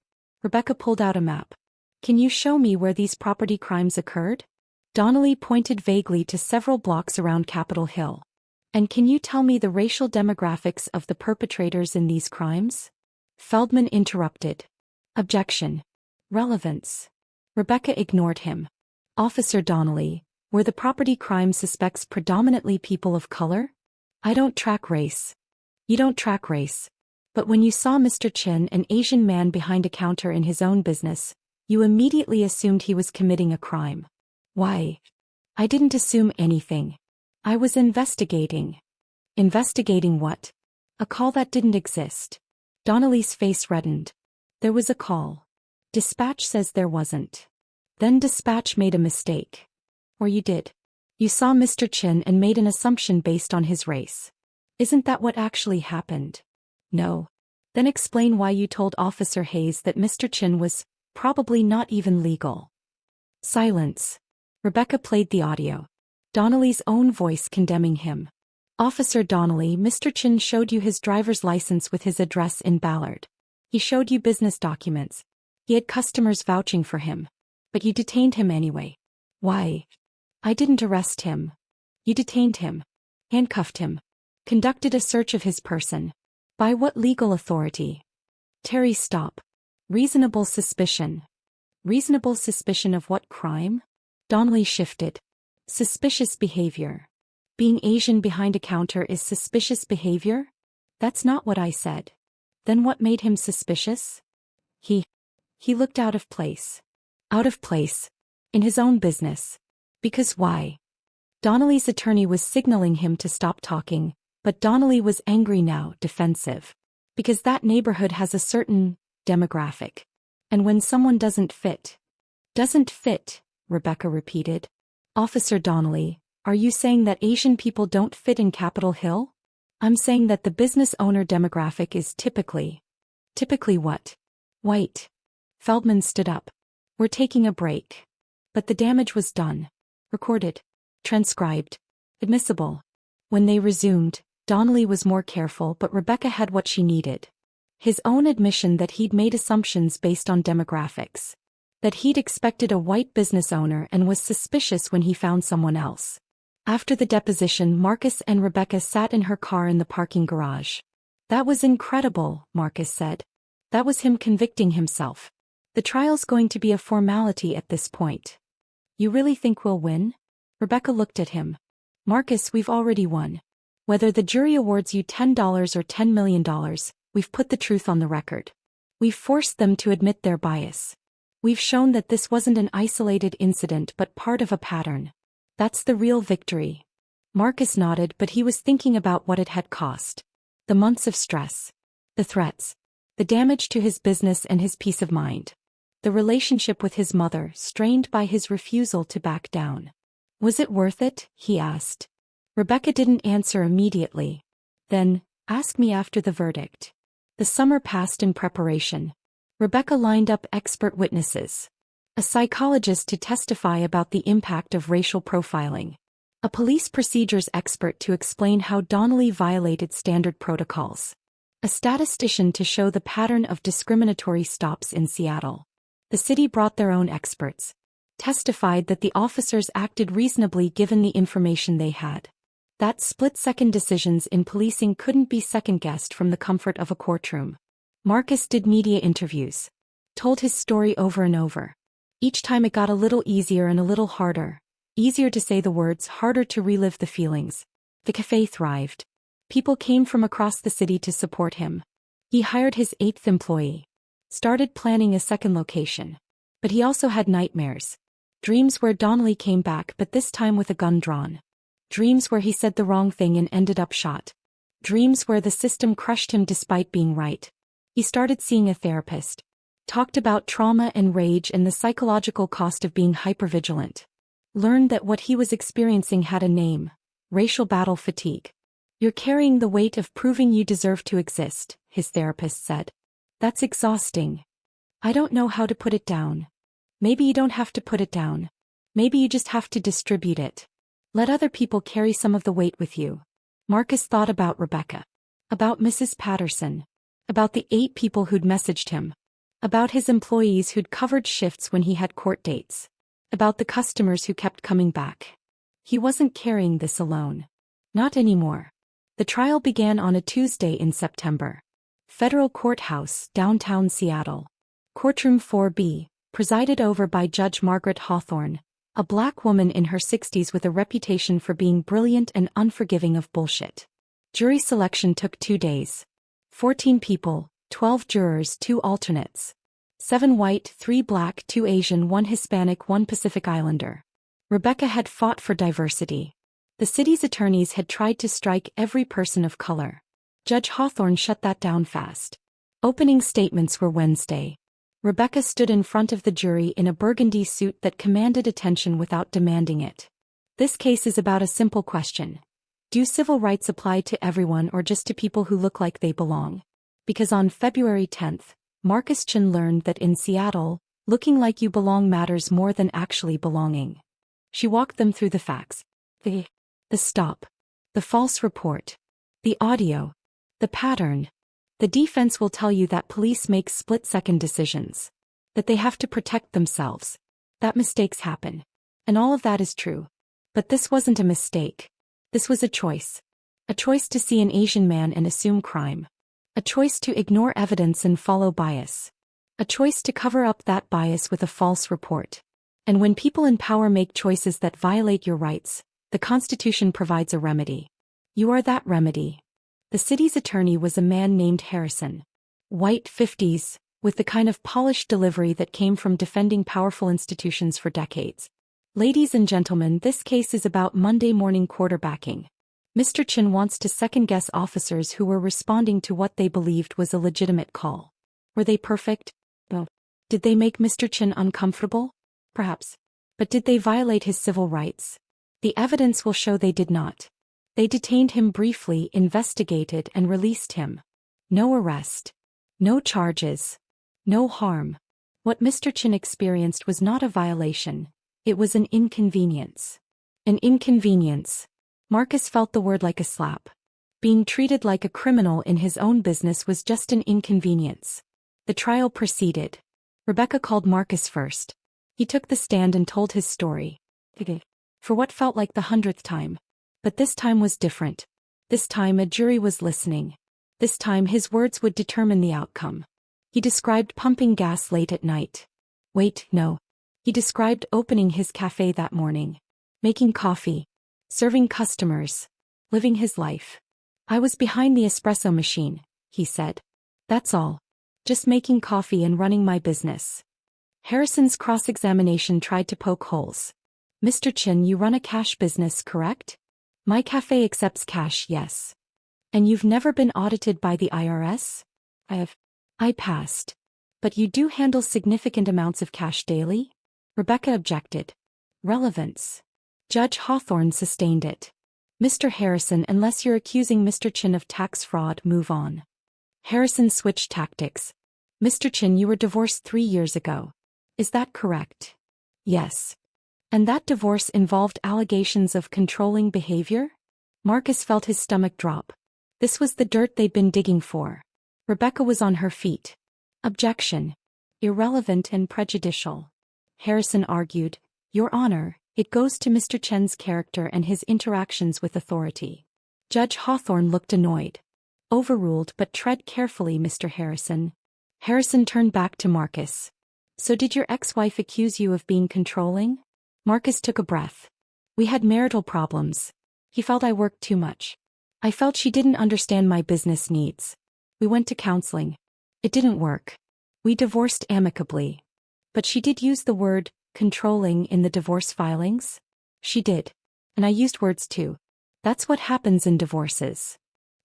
S1: Rebecca pulled out a map. Can you show me where these property crimes occurred? Donnelly pointed vaguely to several blocks around Capitol Hill. And can you tell me the racial demographics of the perpetrators in these crimes? Feldman interrupted. Objection. Relevance. Rebecca ignored him. Officer Donnelly, were the property crime suspects predominantly people of color? I don't track race. You don't track race. But when you saw Mr. Chen, an Asian man behind a counter in his own business, you immediately assumed he was committing a crime. Why? I didn't assume anything. I was investigating. Investigating what? A call that didn't exist. Donnelly's face reddened. There was a call. Dispatch says there wasn't. Then dispatch made a mistake. Or you did. You saw Mr. Chen and made an assumption based on his race. Isn't that what actually happened? No. Then explain why you told Officer Hayes that Mr. Chen was probably not even legal. Silence. Rebecca played the audio. Donnelly's own voice condemning him. Officer Donnelly, Mr. Chen showed you his driver's license with his address in Ballard. He showed you business documents. He had customers vouching for him. But you detained him anyway. Why? I didn't arrest him. You detained him. Handcuffed him. Conducted a search of his person. By what legal authority? Terry, stop. Reasonable suspicion. Reasonable suspicion of what crime? Donnelly shifted. Suspicious behavior. Being Asian behind a counter is suspicious behavior? That's not what I said. Then what made him suspicious? He looked out of place. Out of place. In his own business. Because why? Donnelly's attorney was signaling him to stop talking, but Donnelly was angry now, defensive. Because that neighborhood has a certain demographic. And when someone doesn't fit, Rebecca repeated. Officer Donnelly, are you saying that Asian people don't fit in Capitol Hill? I'm saying that the business owner demographic is typically what? White. Feldman stood up. We're taking a break. But the damage was done. Recorded. Transcribed. Admissible. When they resumed, Donnelly was more careful, but Rebecca had what she needed. His own admission that he'd made assumptions based on demographics. That he'd expected a white business owner and was suspicious when he found someone else. After the deposition, Marcus and Rebecca sat in her car in the parking garage. That was incredible, Marcus said. That was him convicting himself. The trial's going to be a formality at this point. You really think we'll win? Rebecca looked at him. Marcus, we've already won. Whether the jury awards you $10 or $10 million, we've put the truth on the record. We've forced them to admit their bias. We've shown that this wasn't an isolated incident but part of a pattern. That's the real victory. Marcus nodded, but he was thinking about what it had cost. The months of stress. The threats. The damage to his business and his peace of mind. The relationship with his mother, strained by his refusal to back down. Was it worth it? He asked. Rebecca didn't answer immediately. Then, ask me after the verdict. The summer passed in preparation. Rebecca lined up expert witnesses. A psychologist to testify about the impact of racial profiling. A police procedures expert to explain how Donnelly violated standard protocols. A statistician to show the pattern of discriminatory stops in Seattle. The city brought their own experts. Testified that the officers acted reasonably given the information they had. That split-second decisions in policing couldn't be second-guessed from the comfort of a courtroom. Marcus did media interviews. Told his story over and over. Each time it got a little easier and a little harder. Easier to say the words, harder to relive the feelings. The CAFÉ thrived. People came from across the city to support him. He hired his 8th employee. Started planning a second location. But he also had nightmares. Dreams where Donnelly came back, but this time with a gun drawn. Dreams where he said the wrong thing and ended up shot. Dreams where the system crushed him despite being right. He started seeing a therapist. Talked about trauma and rage and the psychological cost of being hypervigilant. Learned that what he was experiencing had a name. Racial battle fatigue. You're carrying the weight of proving you deserve to exist, his therapist said. That's exhausting. I don't know how to put it down. Maybe you don't have to put it down. Maybe you just have to distribute it. Let other people carry some of the weight with you. Marcus thought about Rebecca. About Mrs. Patterson. About the 8 people who'd messaged him. About his employees who'd covered shifts when he had court dates. About the customers who kept coming back. He wasn't carrying this alone. Not anymore. The trial began on a Tuesday in September. Federal Courthouse, downtown Seattle. Courtroom 4B, presided over by Judge Margaret Hawthorne, a black woman in her 60s with a reputation for being brilliant and unforgiving of bullshit. Jury selection took 2 days. 14 people, 12 jurors, 2 alternates. 7 white, 3 black, 2 Asian, 1 Hispanic, 1 Pacific Islander. Rebecca had fought for diversity. The city's attorneys had tried to strike every person of color. Judge Hawthorne shut that down fast. Opening statements were Wednesday. Rebecca stood in front of the jury in a burgundy suit that commanded attention without demanding it. This case is about a simple question. Do civil rights apply to everyone or just to people who look like they belong? Because on February 10th, Marcus Chen learned that in Seattle, looking like you belong matters more than actually belonging. She walked them through the facts. The stop. The false report. The audio. The pattern. The defense will tell you that police make split-second decisions. That they have to protect themselves. That mistakes happen. And all of that is true. But this wasn't a mistake. This was a choice. A choice to see an Asian man and assume crime. A choice to ignore evidence and follow bias. A choice to cover up that bias with a false report. And when people in power make choices that violate your rights, the Constitution provides a remedy. You are that remedy. The city's attorney was a man named Harrison. White 50s, with the kind of polished delivery that came from defending powerful institutions for decades. Ladies and gentlemen, this case is about Monday morning quarterbacking. Mr. Chen wants to second-guess officers who were responding to what they believed was a legitimate call. Were they perfect? No. Did they make Mr. Chen uncomfortable? Perhaps. But did they violate his civil rights? The evidence will show they did not. They detained him briefly, investigated and released him. No arrest. No charges. No harm. What Mr. Chen experienced was not a violation. It was an inconvenience. An inconvenience. Marcus felt the word like a slap. Being treated like a criminal in his own business was just an inconvenience. The trial proceeded. Rebecca called Marcus first. He took the stand and told his story. For what felt like the 100th time. But this time was different. This time a jury was listening. This time his words would determine the outcome. He described pumping gas late at night. Wait, no. He described opening his cafe that morning. Making coffee. Serving customers. Living his life. I was behind the espresso machine, he said. That's all. Just making coffee and running my business. Harrison's cross-examination tried to poke holes. Mr. Chen, you run a cash business, correct? My cafe accepts cash, yes. And you've never been audited by the IRS? I have. I passed. But you do handle significant amounts of cash daily? Rebecca objected. Relevance. Judge Hawthorne sustained it. Mr. Harrison, unless you're accusing Mr. Chen of tax fraud, move on. Harrison switched tactics. Mr. Chen, you were divorced 3 years ago. Is that correct? Yes. And that divorce involved allegations of controlling behavior? Marcus felt his stomach drop. This was the dirt they'd been digging for. Rebecca was on her feet. Objection. Irrelevant and prejudicial. Harrison argued, Your Honor, it goes to Mr. Chen's character and his interactions with authority. Judge Hawthorne looked annoyed. Overruled, but tread carefully, Mr. Harrison. Harrison turned back to Marcus. So did your ex-wife accuse you of being controlling? Marcus took a breath. We had marital problems. He felt I worked too much. I felt she didn't understand my business needs. We went to counseling. It didn't work. We divorced amicably. But she did use the word controlling in the divorce filings? She did. And I used words too. That's what happens in divorces.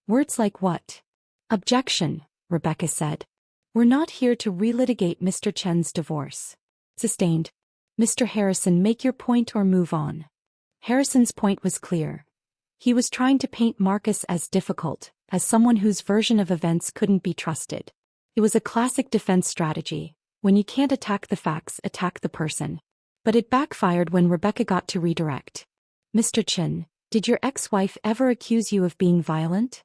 S1: Words like what? Objection, Rebecca said. We're not here to relitigate Mr. Chen's divorce. Sustained. Mr. Harrison, make your point or move on. Harrison's point was clear. He was trying to paint Marcus as difficult, as someone whose version of events couldn't be trusted. It was a classic defense strategy. When you can't attack the facts, attack the person. But it backfired when Rebecca got to redirect. Mr. Chen, did your ex-wife ever accuse you of being violent?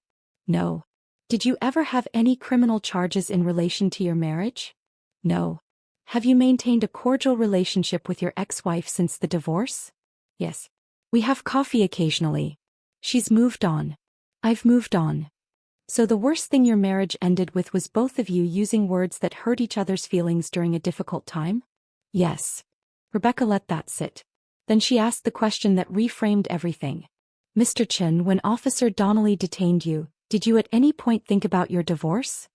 S1: No. Did you ever have any criminal charges in relation to your marriage? No. Have you maintained a cordial relationship with your ex-wife since the divorce? Yes. We have coffee occasionally. She's moved on. I've moved on. So the worst thing your marriage ended with was both of you using words that hurt each other's feelings during a difficult time? Yes. Rebecca let that sit. Then she asked the question that reframed everything. Mr. Chen, when Officer Donnelly detained you, did you at any point think about your divorce?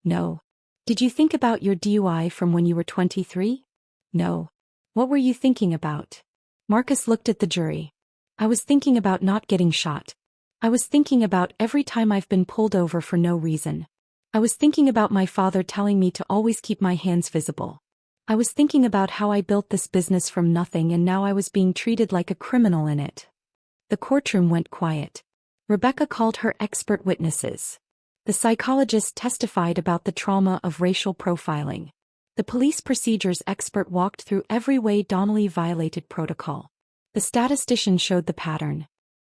S1: No. Did you think about your DUI from when you were 23? No. What were you thinking about? Marcus looked at the jury. I was thinking about not getting shot. I was thinking about every time I've been pulled over for no reason. I was thinking about my father telling me to always keep my hands visible. I was thinking about how I built this business from nothing and now I was being treated like a criminal in it. The courtroom went quiet. Rebecca called her expert witnesses. The psychologist testified about the trauma of racial profiling. The police procedures expert walked through every way Donnelly violated protocol. The statistician showed the pattern.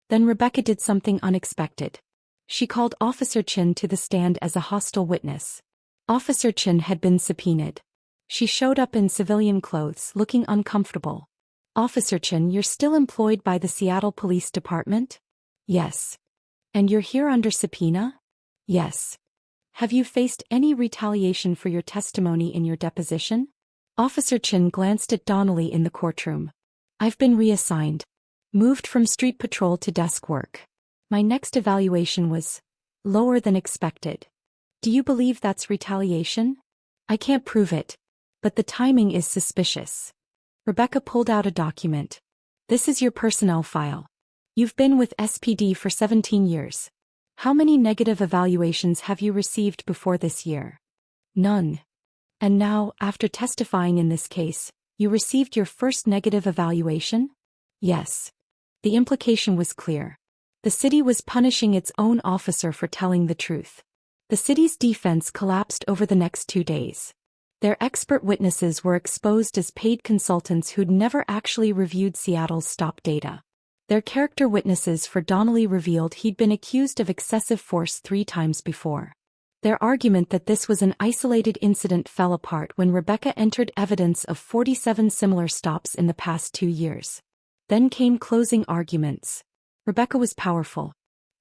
S1: Then Rebecca did something unexpected. She called Officer Chen to the stand as a hostile witness. Officer Chen had been subpoenaed. She showed up in civilian clothes, looking uncomfortable. Officer Chen, you're still employed by the Seattle Police Department? Yes. And you're here under subpoena? Yes. Have you faced any retaliation for your testimony in your deposition? Officer Chen glanced at Donnelly in the courtroom. I've been reassigned. Moved from street patrol to desk work. My next evaluation was lower than expected. Do you believe that's retaliation? I can't prove it. But the timing is suspicious. Rebecca pulled out a document. This is your personnel file. You've been with SPD for 17 years. How many negative evaluations have you received before this year? None. And now, after testifying in this case, you received your first negative evaluation? Yes. The implication was clear. The city was punishing its own officer for telling the truth. The city's defense collapsed over the next 2 days. Their expert witnesses were exposed as paid consultants who'd never actually reviewed Seattle's stop data. Their character witnesses for Donnelly revealed he'd been accused of excessive force 3 times before. Their argument that this was an isolated incident fell apart when Rebecca entered evidence of 47 similar stops in the past 2 years. Then came closing arguments. Rebecca was powerful.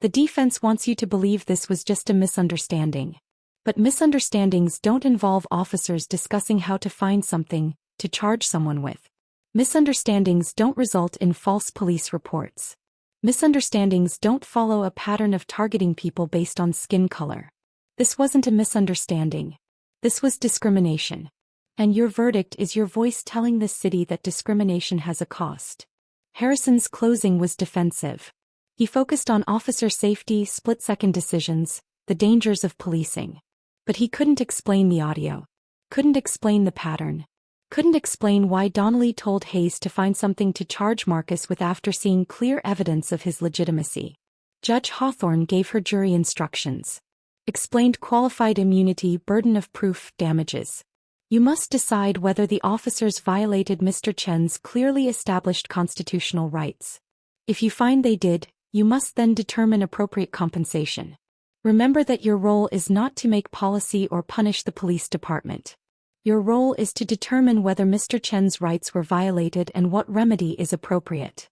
S1: The defense wants you to believe this was just a misunderstanding. But misunderstandings don't involve officers discussing how to find something to charge someone with. Misunderstandings don't result in false police reports. Misunderstandings don't follow a pattern of targeting people based on skin color. This wasn't a misunderstanding. This was discrimination. And your verdict is your voice telling this city that discrimination has a cost. Harrison's closing was defensive. He focused on officer safety, split-second decisions, the dangers of policing. But he couldn't explain the audio. Couldn't explain the pattern. Couldn't explain why Donnelly told Hayes to find something to charge Marcus with after seeing clear evidence of his legitimacy. Judge Hawthorne gave her jury instructions. Explained qualified immunity, burden of proof, damages. You must decide whether the officers violated Mr. Chen's clearly established constitutional rights. If you find they did, you must then determine appropriate compensation. Remember that your role is not to make policy or punish the police department. Your role is to determine whether Mr. Chen's rights were violated and what remedy is appropriate.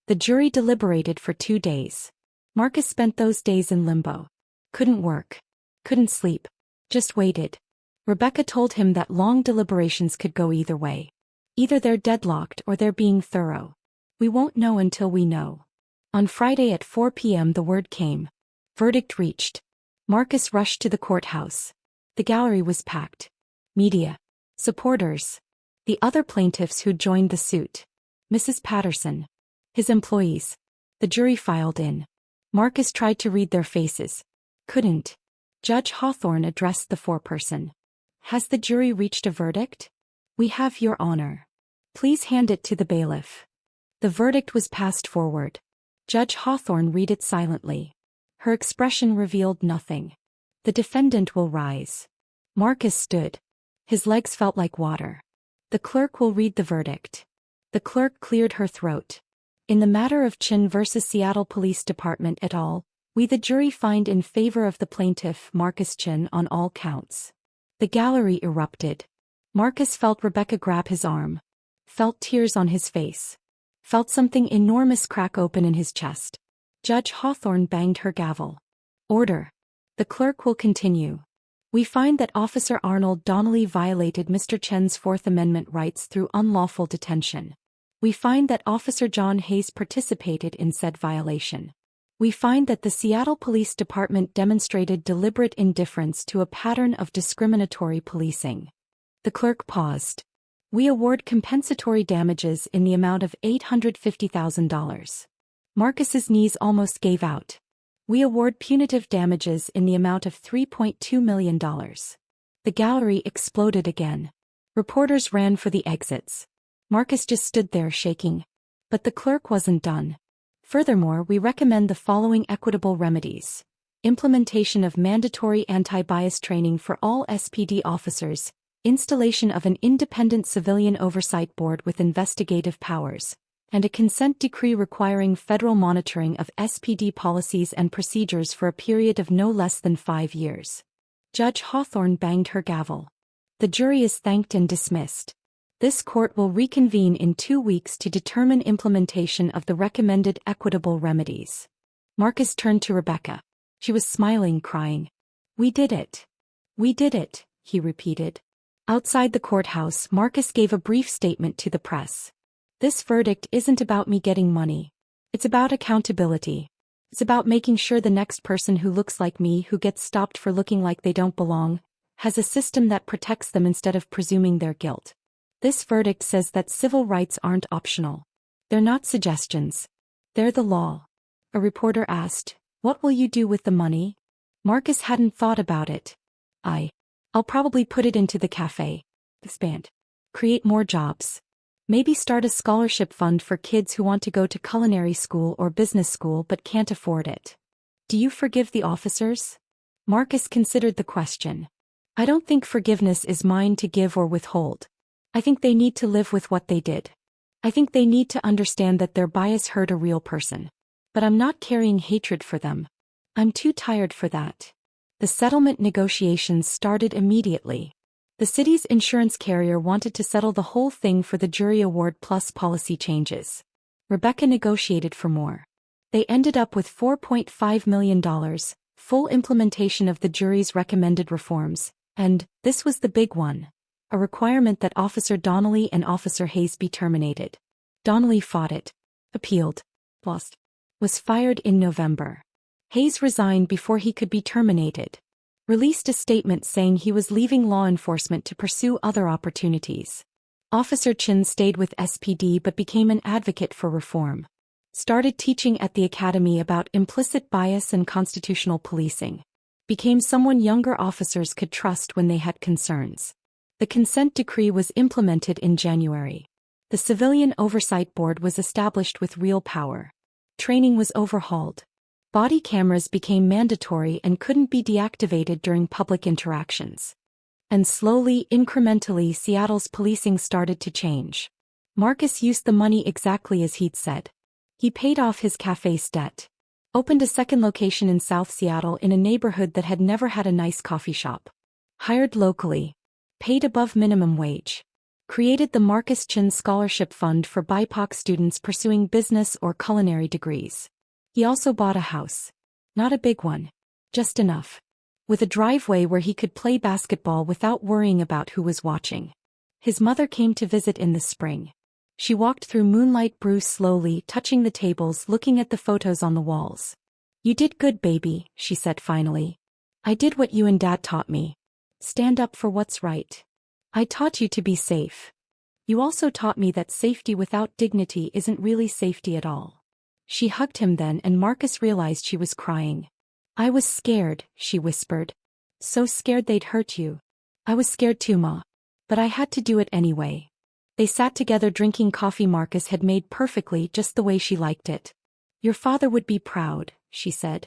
S1: The jury deliberated for 2 days. Marcus spent those days in limbo. Couldn't work. Couldn't sleep. Just waited. Rebecca told him that long deliberations could go either way. Either they're deadlocked or they're being thorough. We won't know until we know. On Friday at 4 p.m. the word came. Verdict reached. Marcus rushed to the courthouse. The gallery was packed. Media. Supporters. The other plaintiffs who'd joined the suit. Mrs. Patterson. His employees. The jury filed in. Marcus tried to read their faces. Couldn't. Judge Hawthorne addressed the foreperson. Has the jury reached a verdict? We have, Your Honor. Please hand it to the bailiff. The verdict was passed forward. Judge Hawthorne read it silently. Her expression revealed nothing. The defendant will rise. Marcus stood. His legs felt like water. The clerk will read the verdict. The clerk cleared her throat. In the matter of Chen versus Seattle Police Department et al., we the jury find in favor of the plaintiff, Marcus Chen, on all counts. The gallery erupted. Marcus felt Rebecca grab his arm. Felt tears on his face. Felt something enormous crack open in his chest. Judge Hawthorne banged her gavel. Order. The clerk will continue. We find that Officer Arnold Donnelly violated Mr. Chen's Fourth Amendment rights through unlawful detention. We find that Officer John Hayes participated in said violation. We find that the Seattle Police Department demonstrated deliberate indifference to a pattern of discriminatory policing. The clerk paused. We award compensatory damages in the amount of $850,000. Marcus's knees almost gave out. We award punitive damages in the amount of $3.2 million. The gallery exploded again. Reporters ran for the exits. Marcus just stood there shaking. But the clerk wasn't done. Furthermore, we recommend the following equitable remedies. Implementation of mandatory anti-bias training for all SPD officers, installation of an independent civilian oversight board with investigative powers, and a consent decree requiring federal monitoring of SPD policies and procedures for a period of no less than 5 years. Judge Hawthorne banged her gavel. The jury is thanked and dismissed. This court will reconvene in 2 weeks to determine implementation of the recommended equitable remedies. Marcus turned to Rebecca. She was smiling, crying. We did it. We did it, he repeated. Outside the courthouse, Marcus gave a brief statement to the press. This verdict isn't about me getting money. It's about accountability. It's about making sure the next person who looks like me, who gets stopped for looking like they don't belong, has a system that protects them instead of presuming their guilt. This verdict says that civil rights aren't optional. They're not suggestions. They're the law. A reporter asked. What will you do with the money? Marcus hadn't thought about it. I'll probably put it into the cafe. Expand. Create more jobs. Maybe start a scholarship fund for kids who want to go to culinary school or business school but can't afford it. Do you forgive the officers? Marcus considered the question. I don't think forgiveness is mine to give or withhold. I think they need to live with what they did. I think they need to understand that their bias hurt a real person. But I'm not carrying hatred for them. I'm too tired for that. The settlement negotiations started immediately. The city's insurance carrier wanted to settle the whole thing for the jury award plus policy changes. Rebecca negotiated for more. They ended up with $4.5 million, full implementation of the jury's recommended reforms, and, this was the big one, a requirement that Officer Donnelly and Officer Hayes be terminated. Donnelly fought it, appealed, lost, was fired in November. Hayes resigned before he could be terminated. Released a statement saying he was leaving law enforcement to pursue other opportunities. Officer Chen stayed with SPD but became an advocate for reform. Started teaching at the academy about implicit bias and constitutional policing. Became someone younger officers could trust when they had concerns. The consent decree was implemented in January. The Civilian Oversight Board was established with real power. Training was overhauled. Body cameras became mandatory and couldn't be deactivated during public interactions. And slowly, incrementally, Seattle's policing started to change. Marcus used the money exactly as he'd said. He paid off his café's debt. Opened a second location in South Seattle in a neighborhood that had never had a nice coffee shop. Hired locally. Paid above minimum wage. Created the Marcus Chen Scholarship Fund for BIPOC students pursuing business or culinary degrees. He also bought a house. Not a big one. Just enough. With a driveway where he could play basketball without worrying about who was watching. His mother came to visit in the spring. She walked through Moonlight Brew slowly, touching the tables, looking at the photos on the walls. You did good, baby, she said finally. I did what you and Dad taught me. Stand up for what's right. I taught you to be safe. You also taught me that safety without dignity isn't really safety at all. She hugged him then and Marcus realized she was crying. I was scared, she whispered. So scared they'd hurt you. I was scared too, Ma. But I had to do it anyway. They sat together drinking coffee Marcus had made perfectly just the way she liked it. Your father would be proud, she said.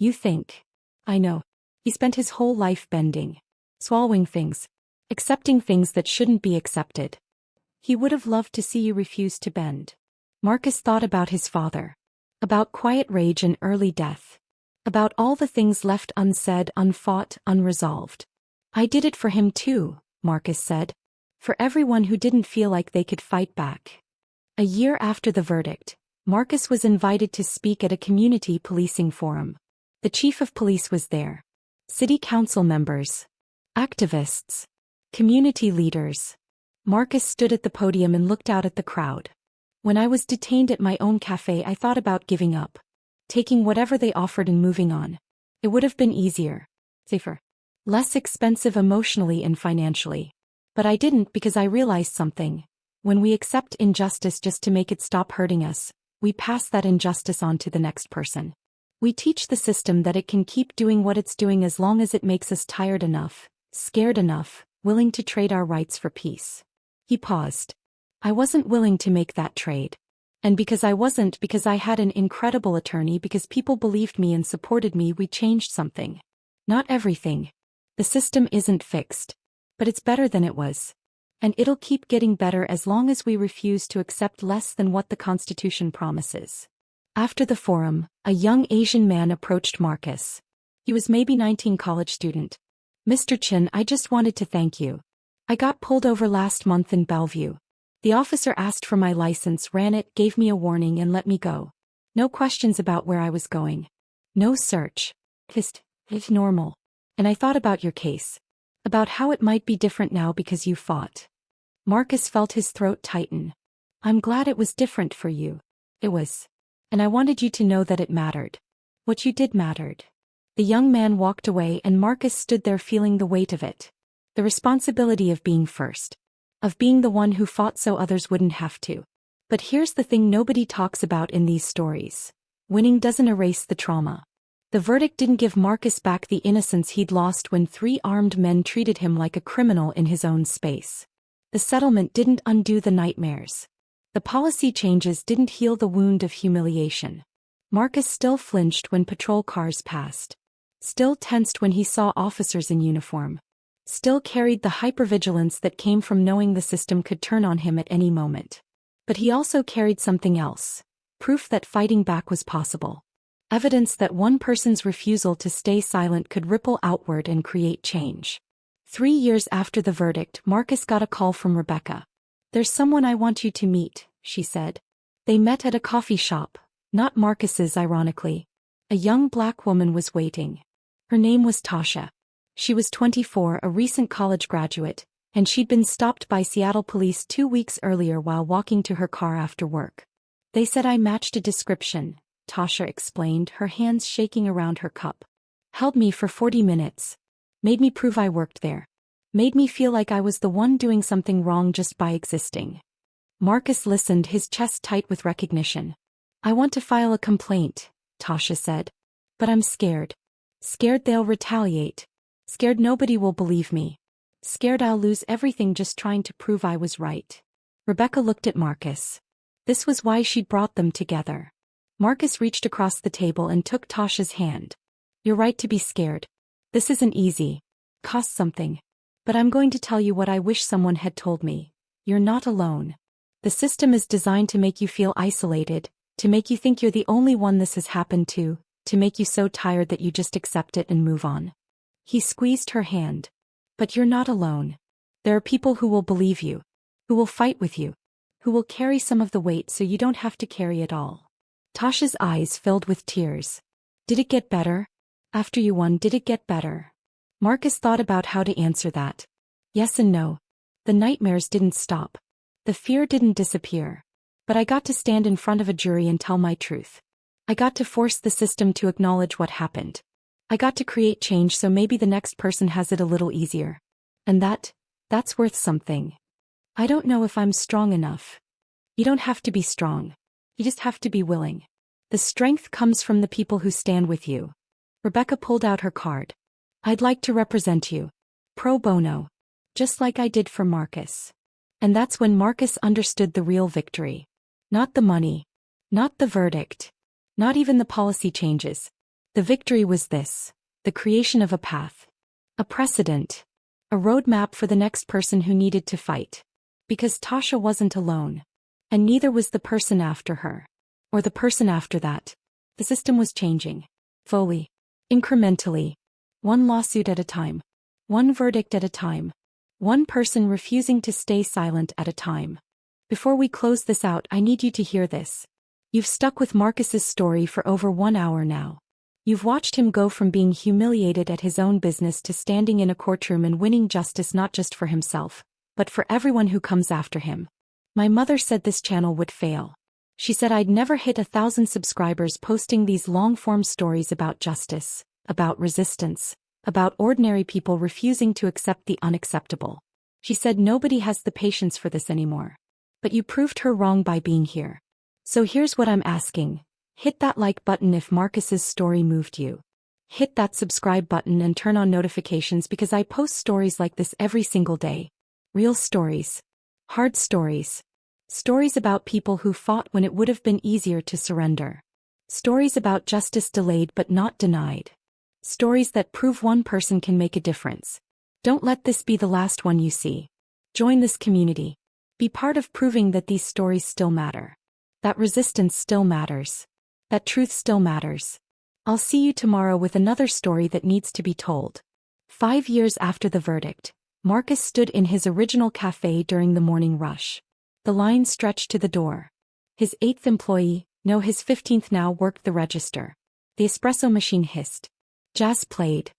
S1: You think. I know. He spent his whole life bending. Swallowing things. Accepting things that shouldn't be accepted. He would have loved to see you refuse to bend. Marcus thought about his father. About quiet rage and early death. About all the things left unsaid, unfought, unresolved. I did it for him too, Marcus said. For everyone who didn't feel like they could fight back. A year after the verdict, Marcus was invited to speak at a community policing forum. The chief of police was there. City council members. Activists. Community leaders. Marcus stood at the podium and looked out at the crowd. When I was detained at my own cafe, I thought about giving up. Taking whatever they offered and moving on. It would have been easier. Safer. Less expensive emotionally and financially. But I didn't because I realized something. When we accept injustice just to make it stop hurting us, we pass that injustice on to the next person. We teach the system that it can keep doing what it's doing as long as it makes us tired enough, scared enough, willing to trade our rights for peace. He paused. I wasn't willing to make that trade. And because I wasn't, because I had an incredible attorney, because people believed me and supported me, we changed something. Not everything. The system isn't fixed. But it's better than it was. And it'll keep getting better as long as we refuse to accept less than what the Constitution promises. After the forum, a young Asian man approached Marcus. He was maybe 19, college student. Mr. Chen, I just wanted to thank you. I got pulled over last month in Bellevue. The officer asked for my license, ran it, gave me a warning and let me go. No questions about where I was going. No search. It's normal. And I thought about your case. About how it might be different now because you fought. Marcus felt his throat tighten. I'm glad it was different for you. It was. And I wanted you to know that it mattered. What you did mattered. The young man walked away and Marcus stood there feeling the weight of it. The responsibility of being first. Of being the one who fought so others wouldn't have to. But here's the thing nobody talks about in these stories. Winning doesn't erase the trauma. The verdict didn't give Marcus back the innocence he'd lost when 3 armed men treated him like a criminal in his own space. The settlement didn't undo the nightmares. The policy changes didn't heal the wound of humiliation. Marcus still flinched when patrol cars passed. Still tensed when he saw officers in uniform. Still carried the hypervigilance that came from knowing the system could turn on him at any moment. But he also carried something else. Proof that fighting back was possible. Evidence that one person's refusal to stay silent could ripple outward and create change. 3 years after the verdict, Marcus got a call from Rebecca. "There's someone I want you to meet," she said. They met at a coffee shop, not Marcus's ironically. A young black woman was waiting. Her name was Tasha. She was 24, a recent college graduate, and she'd been stopped by Seattle police 2 weeks earlier while walking to her car after work. "They said I matched a description," Tasha explained, her hands shaking around her cup. "Held me for 40 minutes. Made me prove I worked there. Made me feel like I was the one doing something wrong just by existing." Marcus listened, his chest tight with recognition. "I want to file a complaint," Tasha said. "But I'm scared. Scared they'll retaliate. Scared nobody will believe me. Scared I'll lose everything just trying to prove I was right." Rebecca looked at Marcus. This was why she'd brought them together. Marcus reached across the table and took Tasha's hand. "You're right to be scared. This isn't easy. Costs something. But I'm going to tell you what I wish someone had told me. You're not alone. The system is designed to make you feel isolated, to make you think you're the only one this has happened to make you so tired that you just accept it and move on." He squeezed her hand. "But you're not alone. There are people who will believe you, who will fight with you, who will carry some of the weight so you don't have to carry it all." Tasha's eyes filled with tears. "Did it get better? After you won, did it get better?" Marcus thought about how to answer that. Yes and no. The nightmares didn't stop. The fear didn't disappear. But I got to stand in front of a jury and tell my truth. I got to force the system to acknowledge what happened. I got to create change so maybe the next person has it a little easier. And that's worth something. I don't know if I'm strong enough. You don't have to be strong. You just have to be willing. The strength comes from the people who stand with you. Rebecca pulled out her card. "I'd like to represent you. Pro bono. Just like I did for Marcus." And that's when Marcus understood the real victory. Not the money. Not the verdict. Not even the policy changes. The victory was this. The creation of a path. A precedent. A roadmap for the next person who needed to fight. Because Tasha wasn't alone. And neither was the person after her. Or the person after that. The system was changing. Slowly. Incrementally. One lawsuit at a time. One verdict at a time. One person refusing to stay silent at a time. Before we close this out, I need you to hear this. You've stuck with Marcus's story for over 1 hour now. You've watched him go from being humiliated at his own business to standing in a courtroom and winning justice not just for himself, but for everyone who comes after him. My mother said this channel would fail. She said I'd never hit 1,000 subscribers posting these long-form stories about justice, about resistance, about ordinary people refusing to accept the unacceptable. She said nobody has the patience for this anymore. But you proved her wrong by being here. So here's what I'm asking. Hit that like button if Marcus's story moved you. Hit that subscribe button and turn on notifications because I post stories like this every single day. Real stories. Hard stories. Stories about people who fought when it would have been easier to surrender. Stories about justice delayed but not denied. Stories that prove one person can make a difference. Don't let this be the last one you see. Join this community. Be part of proving that these stories still matter. That resistance still matters. That truth still matters. I'll see you tomorrow with another story that needs to be told. 5 years after the verdict, Marcus stood in his original cafe during the morning rush. The line stretched to the door. His 8th employee, no his 15th now, worked the register. The espresso machine hissed. Jazz played.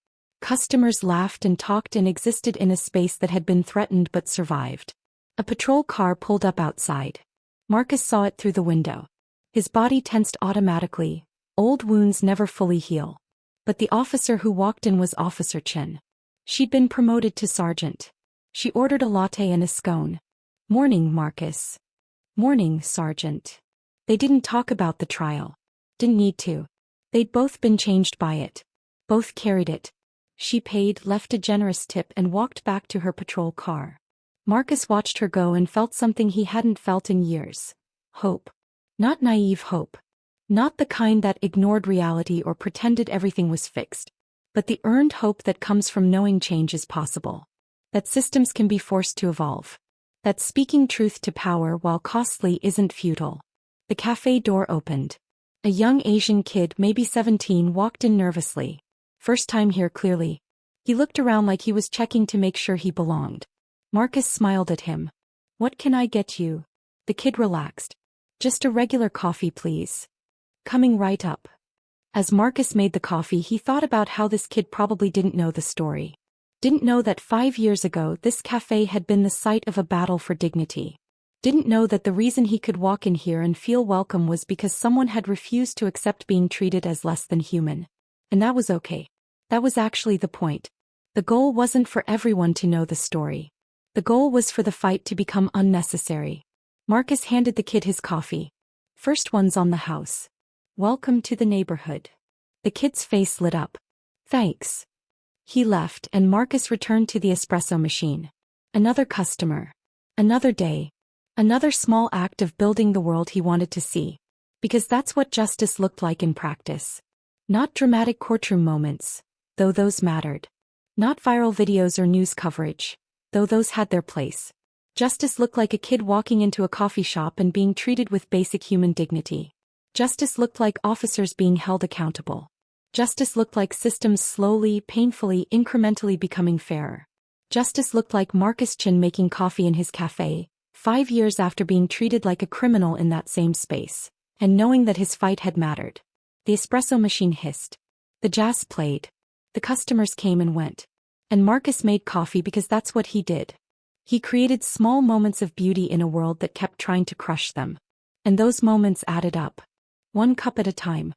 S1: Customers laughed and talked and existed in a space that had been threatened but survived. A patrol car pulled up outside. Marcus saw it through the window. His body tensed automatically. Old wounds never fully heal. But the officer who walked in was Officer Chen. She'd been promoted to sergeant. She ordered a latte and a scone. "Morning, Marcus." "Morning, Sergeant." They didn't talk about the trial. Didn't need to. They'd both been changed by it. Both carried it. She paid, left a generous tip and walked back to her patrol car. Marcus watched her go and felt something he hadn't felt in years. Hope. Not naive hope. Not the kind that ignored reality or pretended everything was fixed. But the earned hope that comes from knowing change is possible. That systems can be forced to evolve. That speaking truth to power while costly isn't futile. The cafe door opened. A young Asian kid, maybe 17, walked in nervously. First time here clearly. He looked around like he was checking to make sure he belonged. Marcus smiled at him. What can I get you? The kid relaxed. Just a regular coffee, please. Coming right up. As Marcus made the coffee, he thought about how this kid probably didn't know the story. Didn't know that 5 years ago this cafe had been the site of a battle for dignity. Didn't know that the reason he could walk in here and feel welcome was because someone had refused to accept being treated as less than human. And that was okay. That was actually the point. The goal wasn't for everyone to know the story. The goal was for the fight to become unnecessary. Marcus handed the kid his coffee. First one's on the house. Welcome to the neighborhood. The kid's face lit up. Thanks. He left and Marcus returned to the espresso machine. Another customer. Another day. Another small act of building the world he wanted to see. Because that's what justice looked like in practice. Not dramatic courtroom moments, though those mattered. Not viral videos or news coverage, though those had their place. Justice looked like a kid walking into a coffee shop and being treated with basic human dignity. Justice looked like officers being held accountable. Justice looked like systems slowly, painfully, incrementally becoming fairer. Justice looked like Marcus Chen making coffee in his cafe, 5 years after being treated like a criminal in that same space, and knowing that his fight had mattered. The espresso machine hissed. The jazz played. The customers came and went. And Marcus made coffee because that's what he did. He created small moments of beauty in a world that kept trying to crush them. And those moments added up. One cup at a time.